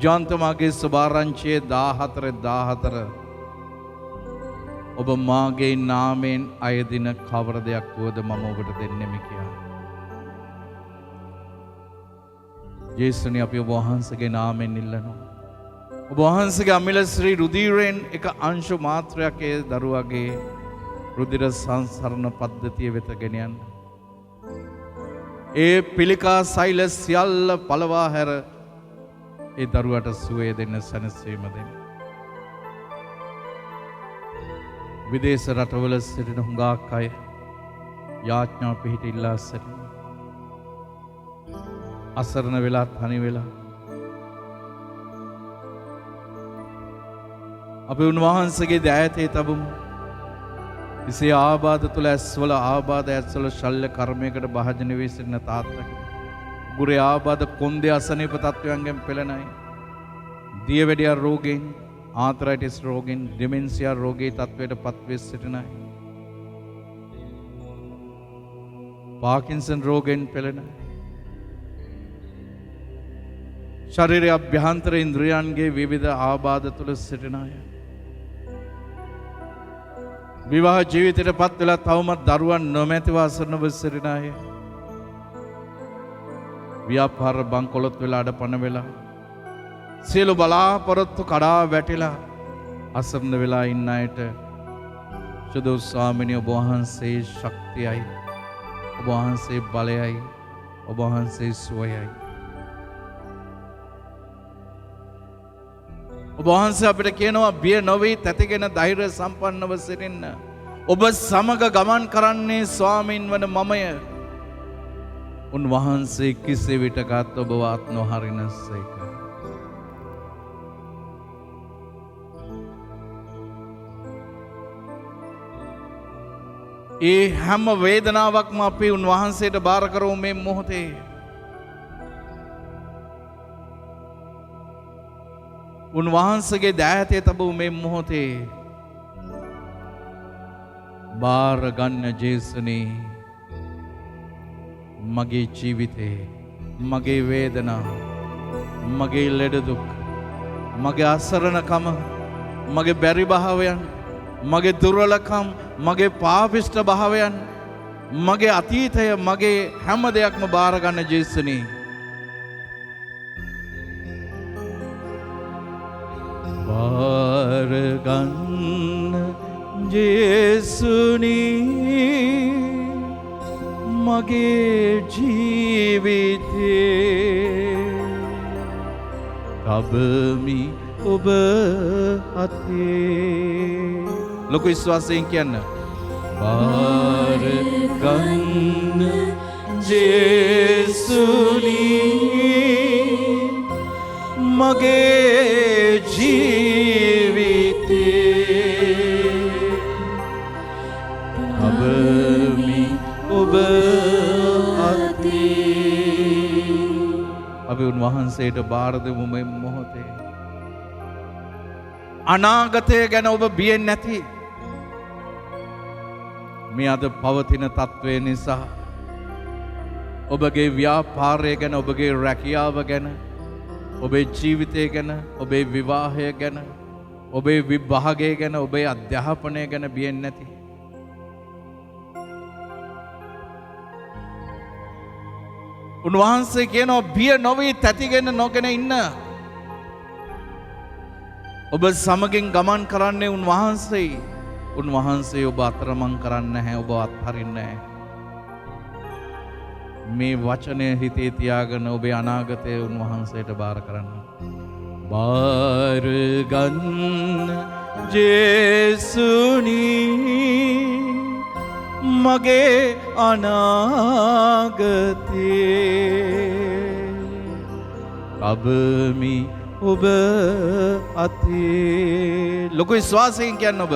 ජාන්තමාගේ සුභාරංචියේ 14 ඔබ මාගේ නාමයෙන් අයදින කවර දෙයක් වුවද මම ඔබට දෙන්නෙමි කියලා. ජේසුනි අපි ඔබ වහන්සේගේ නාමයෙන් ඉල්ලනවා. ඔබ වහන්සේගේ අමිල ශ්‍රී රුධිරයෙන් එක අංශු මාත්‍රයක් ඒ දරුවාගේ රුධිර සංසරණ පද්ධතිය වෙත ගෙන යන්න. ඒ පිළිකා සෛල සියල්ල පළවා හැර ඒ දරුවාට සුවය දෙන්න සැනසීම දෙන්න. විදේශ රටවල සිටින හුඟක් අය යාඥා පිහිට ඉල්ලා සිටින අසරණ වෙලා තනි වෙලා අපි උන්වහන්සේගේ දෑතේ තබමු. ඉසේ ආබාධ තුළ ඇස්වල ආබාධ ඇස්වල ශල්‍ය කර්මයකට භාජන වී සිටින තාත්තක. ගුරේ ආබාධ කොන්දේ අසනීප තත්වයන්ගෙන් පෙළෙනයි. දියවැඩියා රෝගයෙන්, ආතරයිටිස් රෝගයෙන්, ඩිමෙන්සියා රෝගී තත්වයට පත්වී සිටිනයි. පාකින්සන් රෝගයෙන් පෙළෙනයි. ශරීරයේ අභ්‍යන්තර ඉන්ද්‍රියන්ගේ විවිධ ආබාධ තුළ සිටින අය. විවාහ ජීවිතයට පත් වෙලා තවමත් දරුවන් නොමැතිව අසරණව සිටින අය. ව්‍යාපාර බංකොලොත් වෙලා අඩපණ වෙලා සියලු බලාපොරොත්තු කඩා වැටිලා අසරණ වෙලා ඉන්න අයට සුදු ස්වාමිනිය ඔබ වහන්සේ ශක්තියයි, ඔබ වහන්සේ බලයයි, ඔබ වහන්සේ සුවයයි. ඔබ වහන්සේ අපිට කියනවා බිය නොවී තැතිගෙන ධෛර්ය සම්පන්නව සිටින්න. ඔබ සමග ගමන් කරන්නේ ස්වාමීන් වන මමය. උන්වහන්සේ කිසි විටකත් ඔබවත් නොහරිනසේක. ඒ හැම වේදනාවක්ම අපි උන්වහන්සේට බාර කරමු මේ මොහොතේ. උන්වහන්සේගේ දෑතේ තබූ මේ මොහොතේ බාර ගන්න ජේසුනේ මගේ ජීවිතේ, මගේ වේදනා, මගේ ලෙඩ දුක්, මගේ අසරණකම, මගේ බැරි භාවයන්, මගේ දුර්වලකම්, මගේ පාපිෂ්ඨ භාවයන්, මගේ අතීතය, මගේ හැම දෙයක්ම බාර ගන්න ජේසුනේ. බාර ගන්න ජේසුනි මගේ ජීවිතේ තබමි ඔබ අතේ. ලොකු විශ්වාසයෙන් කියන්න. බාර ගන්න ජේසුනි මගේ ජීවිතේ තබමි ඔබ අතේ. අපි උන්වහන්සේට බාර දෙමු මේ මොහොතේ. අනාගතය ගැන ඔබ බියෙන් නැති මේ අද පවතින තත්ත්වය නිසා ඔබගේ ව්‍යාපාරය ගැන, ඔබගේ රැකියාව ගැන, ඔබේ ජීවිතය ගැන, ඔබේ විවාහය ගැන, ඔබේ විභාගය ගැන, ඔබේ අධ්‍යාපනය ගැන බියෙන් නැති. උන්වහන්සේ කියනවා බිය නොවී තැතිගෙන නොගෙන ඉන්න. ඔබ සමගින් ගමන් කරන්නේ උන්වහන්සේයි. උන්වහන්සේ ඔබ අතරමං කරන්නේ නැහැ, ඔබ අත්හරින්නේ නැහැ. මේ වචනය හිතේ තියාගෙන ඔබේ අනාගතය උන්වහන්සේට බාර කරන්න. බාර ගන්න ජේසුනි මගේ අනාගතේ අබමි ඔබ අතේ. ලොකු විශ්වාසයෙන් කියන්න ඔබ.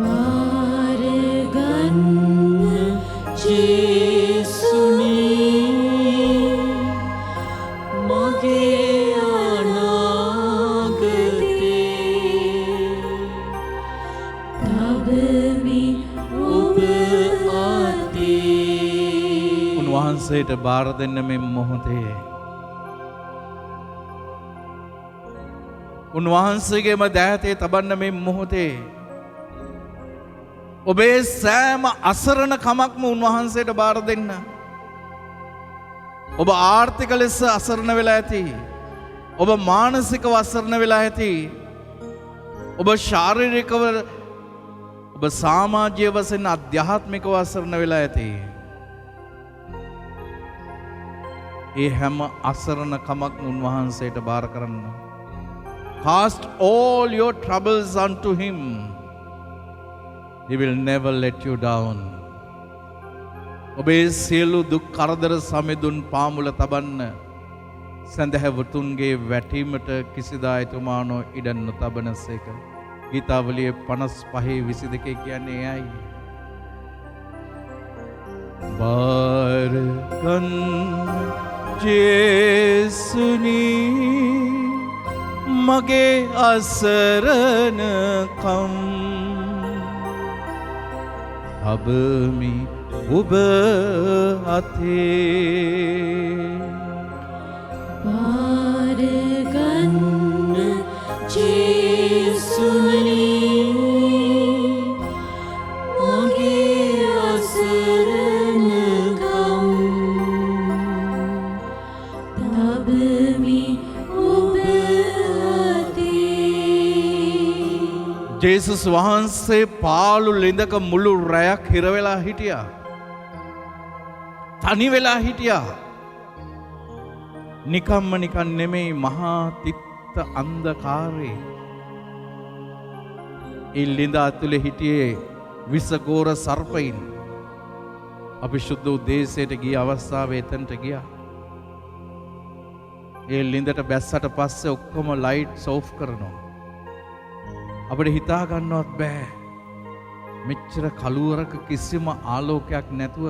බාර ගන්න ජේසුනි මගේ අනාගතේ තබමි ඔබ අතේ. උන්වහන්සේට බාර දෙන්න මේ මොහොතේ. උන්වහන්සේගේම දෑතේ තබන්න මේ මොහොතේ. ඔබේ සෑම අසරණ කමක්ම උන්වහන්සේට බාර දෙන්න. ඔබ ආර්ථික ලෙස අසරණ වෙලා ඇති. ඔබ මානසිකව අසරණ වෙලා ඇති. ඔබ ශාරීරිකව, ඔබ සමාජීය වශයෙන් අධ්‍යාත්මිකව අසරණ වෙලා ඇති. ඒ හැම අසරණ කමක්ම උන්වහන්සේට බාර කරන්න. Cast all your troubles unto him. He will never let you down. ඔබේ සියලු දුක් කරදර සමිඳුන් පාමුල තබන්න. සඳහැවතුන්ගේ වැටීමට කිසිදා එතුමානෝ ඉඩ නොතබනසේක. ගීතාවලියේ 55:22 කියන්නේ එයයි. බාර ගන්න ජේසුනි මගේ අසරණකම් අබමි ඔබ අතේ. බාර ගන්න ජේසුනි මගේ අසරණකම් තබමි ඔබ අතේ. ජේසුස් වහන්සේ පාළු ළිඳක මුළු රැයක් හිර වෙලා හිටියා. තනි වෙලා හිටියා. නිකම්ම නිකන් නෙමෙයි, මහා තිත්ත අන්ධකාරේ. ඒ ළිඳ ඇතුලේ හිටියේ විසගෝර සර්පයින්. අපි සුද්ධ උදේසයට ගිය අවස්ථාවේ එතනට ගියා. ඒ ළිඳට බැස්සට පස්සේ ඔක්කොම ලයිට්ස් ඕෆ් කරනවා. අපිට හිතා ගන්නවත් බෑ මෙච්චර කළුවරක කිසිම ආලෝකයක් නැතුව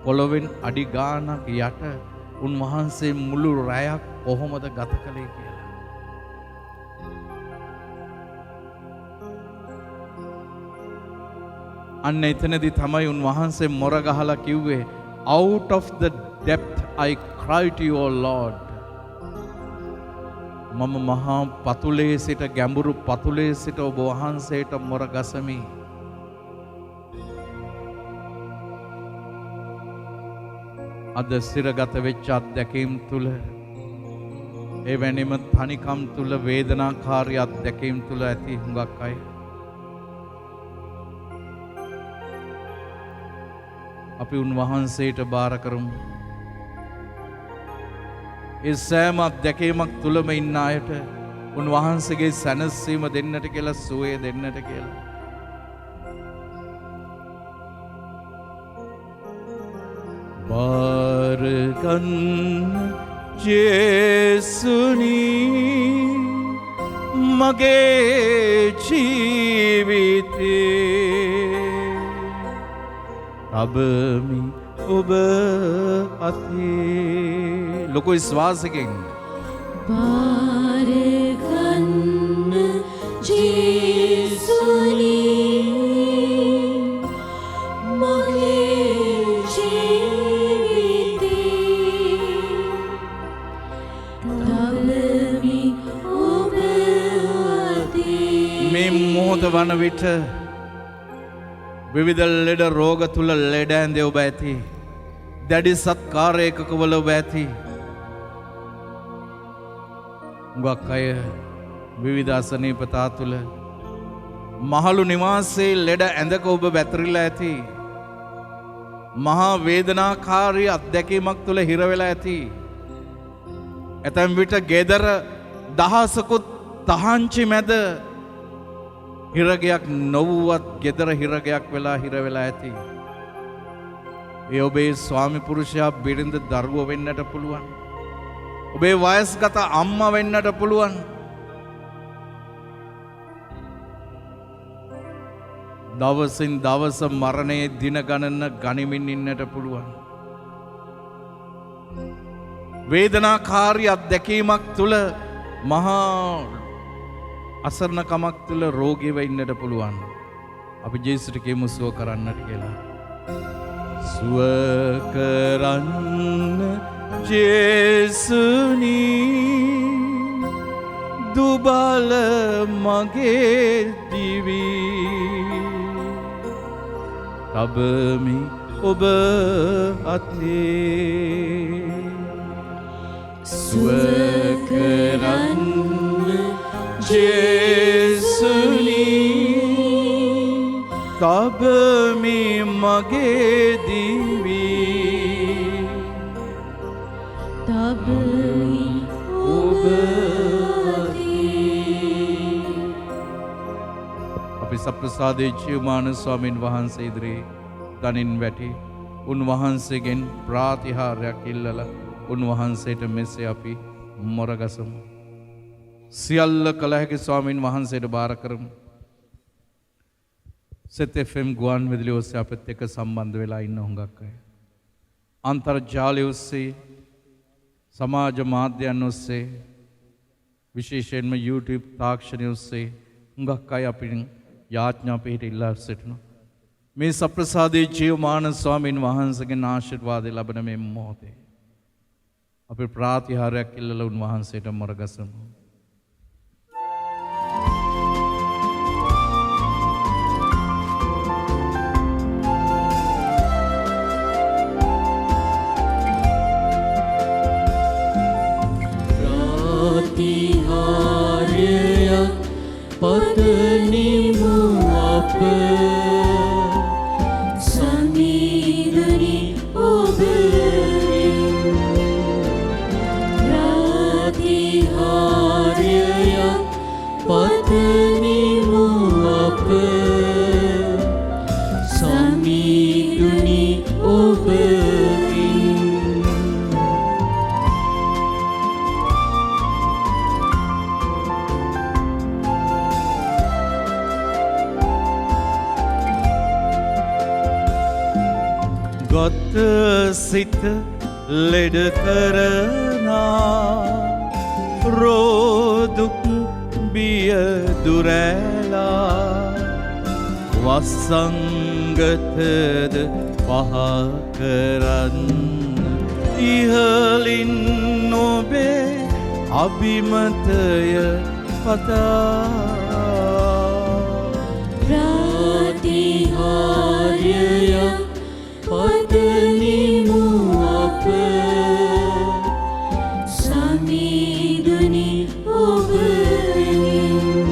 පොළොවෙන් අඩි ගානක් යට උන්වහන්සේ මුළු රැයක් කොහොමද ගත කළේ කියලා. අන්න එතනදී තමයි උන්වහන්සේ මොර ගහලා කිව්වේ, out of the depth I cry to you, O Lord. මම මහා පතුලේ සිට, ගැඹුරු පතුලේ සිට ඔබ වහන්සේට මොර ගසමි. අද සිරගත වෙච්ච අත්දැකීම් තුල, එවැනිම තනිකම් තුල, වේදනාකාරී අත්දැකීම් තුල ඇති හුඟක් අය අපි උන්වහන්සේට බාර කරමු. ඒ සෑම අත්දැකීමක් තුලම ඉන්න අයට උන්වහන්සේගේ සැනසීම දෙන්නට කියලා, සුවය දෙන්නට කියලා. බාර ගන්න ජේසුනි මගේ ජීවිතේ අබමි ඔබ අතේ. ලොකු විශ්වාසකින් බාර ගන්න ජේසුනි මගේ ජීවිතේ තබමි මේ මොහොත වන විට විවිධ ලෙඩ රෝග තුල ලෙඩ ඇඳේ ඔබ ඇති. දැඩි සත්කාර ඒකකවල ඔබ ඇති. ගොක් අය විවිධ අසනීපතා තුල මහලු නිවාසයේ ලෙඩ ඇඳක ඔබ වැතිරිලා ඇති. මහා වේදනාකාරී අත්දැකීමක් තුල හිර වෙලා ඇති. ඇතැම් විට ගෙදර දහසකුත් තහංචි මැද හිරගයක් නොවුවත් ගෙදර හිරගයක් වෙලා හිර වෙලා ඇති. ඒ ඔබේ ස්වාමි පුරුෂයා බිරිඳ දරුවෝ වෙන්නට පුළුවන්. ඔබේ වයස්ගත අම්මා වෙන්නට පුළුවන්. දවසින් දවස මරණයේ දින ගණන ගනිමින් ඉන්නට පුළුවන්. වේදනාකාරී අත්දැකීමක් තුල මහා අසරණකමක් තුල රෝගීව ඉන්නට පුළුවන්. අපි ජේසුට කියමු සුව කරන්නට කියලා. සුව කරන්න ජේසුනි දුබල මගේ දිවි තබමි ඔබ අතේ සුව කරන්න ජේසුනි තබමි මගේ දිවි තබමි ඔබ අපි සප්‍රසාදේ ජීවමාන ස්වාමීන් වහන්සේ ඉදිරියේ දනින් වැටි උන්වහන්සේගෙන් ප්‍රාතිහාර්යයක් ඉල්ලලා උන්වහන්සේට මෙසේ අපි මොරගසමු. සියල්ල කළ හැකි ස්වාමීන් වහන්සේට බාර කරමු. සෙත් FM ගුවන් විදුලිය ඔස්සේ අපත් එක්ක සම්බන්ධ වෙලා ඉන්න හුඟක් අය. අන්තර්ජාලය ඔස්සේ සමාජ මාධ්‍යයන් ඔස්සේ විශේෂයෙන්ම YouTube තාක්ෂණය ඔස්සේ හුඟක් අය අපින් යාඥා පිහිට ඉල්ලා සිටිනවා. මේ සප්‍රසාදේ ජීවමාන ස්වාමීන් වහන්සේගෙන් ආශිර්වාද ලැබෙන මේ මොහොතේ අපි ප්‍රාතිහාර්යයක් ඉල්ලලා උන්වහන්සේට මොරගසමු. ප්‍රාතිහාර්යයක් පතනිමු අප සමීරණි ඔබෙන් ප්‍රාතිහාර්යයක් පතනිමු අප සමීරණි ඔබෙන් ගොත් සිත ලෙඩ කරනා රෝදුක් බිය දුරැලා වසංගතද පහ කරන්න ඉහලින් නොබේ අභිමතය පතා ප්‍රාතිහාර්යයක් පතනිමු අප සමීරණි ඔබෙන්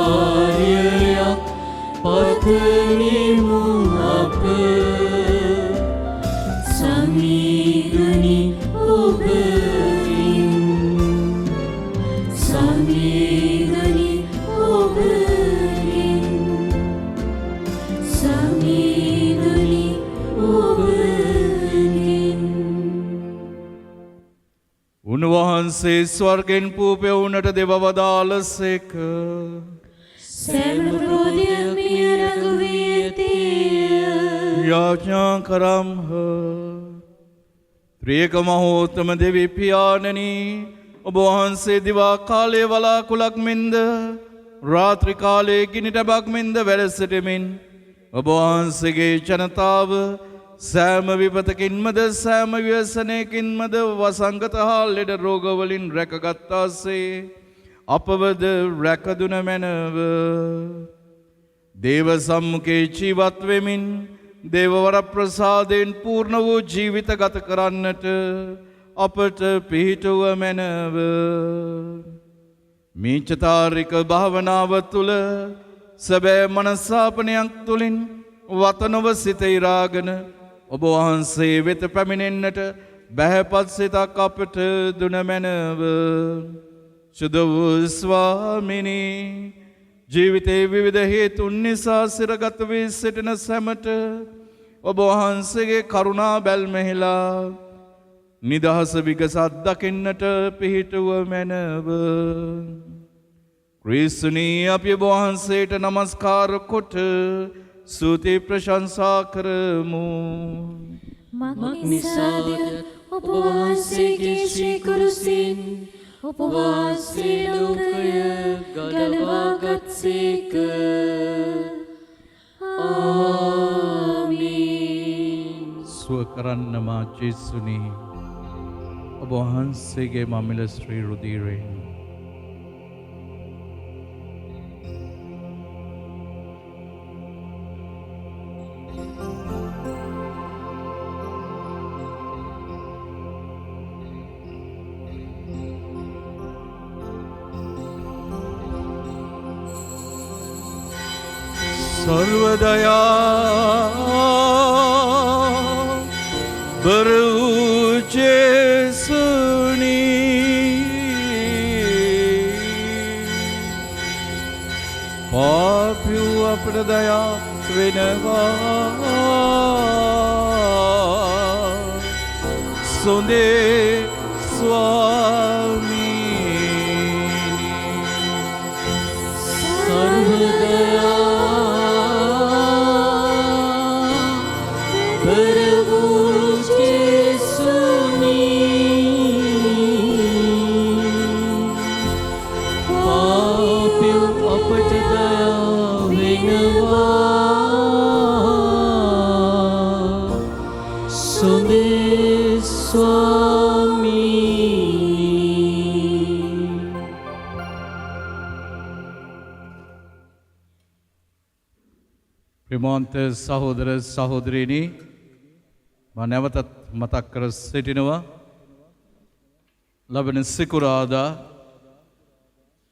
ප්‍රාතිහාර්යයක් පතනිමු අප සමීරණි ඔබෙන් සමීරණි ඔබෙන් සමීරණි ඔබෙන් උන්වහන්සේ ස්වර්ගෙන් පූපැවුනට දෙවවදාලසේක. සෑම ක්‍රෝධයක් මිය රැඟවී ඇතේය. යාඥා කරම්හ. ත්‍රියක මහෝත්තම දෙවි පියාණනි ඔබ වහන්සේ දිවා කාලයේ වලාකුළක් මෙන්ද රාත්‍රී කාලයේ ගිනි ටැබක් මෙන්ද වැඩ සිටමින් ඔබ වහන්සේගේ ජනතාව සෑම විපතකින්මද සෑම ව්‍යසනයකින්මද වසංගත හා ලෙඩ රෝගවලින් රැකගත්තාසේ අපවද රැකදුන මැනව. දේව සම්මුඛේ ජීවත් වෙමින් දේවවර ප්‍රසාදයෙන් පූර්ණ වූ ජීවිත ගත කරන්නට අපට පිහිටුව මැනව. මීචතාරික භාවනාව තුළ සැබෑ මනසාපනයක් තුළින් වතනව සිත ඉරාගෙන ඔබ වහන්සේ වෙත පැමිණෙන්නට බැහැපත් සිතක් අපට දුන මැනව. සුද වූ ස්වාමිනී, ජීවිතයේ විවිධ හේතුන් නිසා සිරගත වී සිටින සැමට ඔබ වහන්සේගේ කරුණා බැල්මෙහිලා නිදහස විගසත් දකින්නට පිහිටුව මැනව. ක්‍රිස්තුනී අපි ඔබ වහන්සේට නමස්කාර කොට ස්තුති ප්‍රශංසා කරමු. මක්නිසාද ඔබ වහන්සේගේ ශ්‍රී කුරුසින් ඔබ වහන්සේ ලෝකය ගලවාගත්සේක. ආමීන්. සුව කරන්න මා ජේසුනී ඔබ වහන්සේගේ මමිල ශ්‍රී රුධිරයෙන් सर्वदया बरु जेसुनी पाप्यु अपरदया विनवा सुंदे स्वामी सर्वदया ප්‍රේමාන්ත සහෝදර සහෝදරියනි, මම නැවතත් මතක් කර සිටිනවා ලබන සිකුරාදා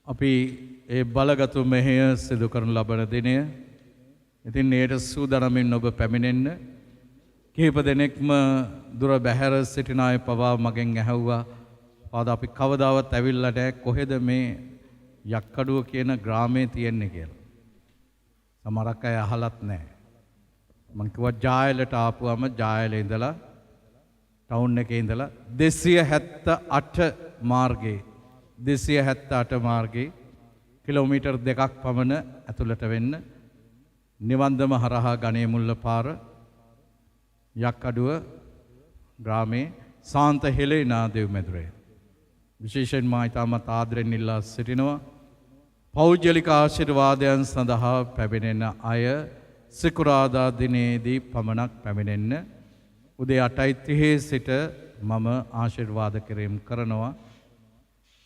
අපි ඒ බලගත් මෙහෙය සිදු කරන ලබන දිනය. ඉතින් ඒට සූදානම්ින් ඔබ පැමිණෙන්න. කිහිප දෙනෙක්ම දුර බැහැර සිටින අය පවා මගෙන් ඇහුවා, "පාද අපි කවදාවත් ඇවිල්ලා නැහැ, කොහෙද මේ යක්කඩුව කියන ග්‍රාමයේ තියෙන්නේ කියලා." සමහරක් අය අහලත් නැහැ. මං කිව්වා ජායලට ආපුවම ජායලේ ඉඳලා ටවුන් එකේ ඉඳලා 278 මාර්ගේ කිලෝමීටර් 2ක් පමණ ඇතුළට වෙන්න නිවන්දම හරහා ගණේ මුල්ල පාර යක්කඩුව ග්‍රාමයේ සාන්ත හෙලේනා දෙව් මැදුරේ. විශේෂයෙන් මා ඉතාමත් ආදරෙන් ඉල්ලා සිටිනවා, පෞද්ගලික ආශිර්වාදයන් සඳහා පැමිණෙන අය සිකුරාදා දිනේදී පමණක් පැමිණෙන්න. උදේ 8:30 සිට මම ආශිර්වාද කිරීම කරනවා.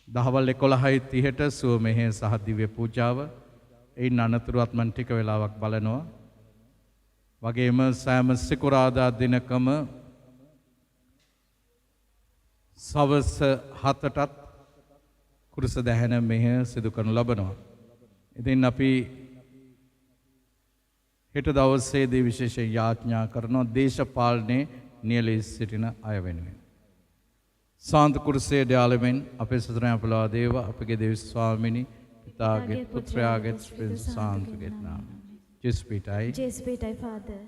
දහවල් 11:30ට සුව මෙහෙය සහ දිව්‍ය පූජාව. එයින් අනතුරුවත් මම ටික වෙලාවක් බලනවා. වගේම සෑම සිකුරාදා දිනකම සවස් 7ටත් කුරුස දහන මෙහෙය සිදු කරනු ලබනවා. ඉතින් අපි හෙට දවසේදී විශේෂ යාඥා කරනවා දේශපාලනයේ නියැලී සිටින අය වෙනුවෙන්. සාන්ත කුරුසේ ඩාලෙමින් අපේ සතරන් අපලා දේව අපගේ දේව ස්වාමිනී පිතාගේ පුත්‍රයාගේ ස්පිරිත් සාන්තගේ නාමයෙන්. ජෙස්පීටයි Father.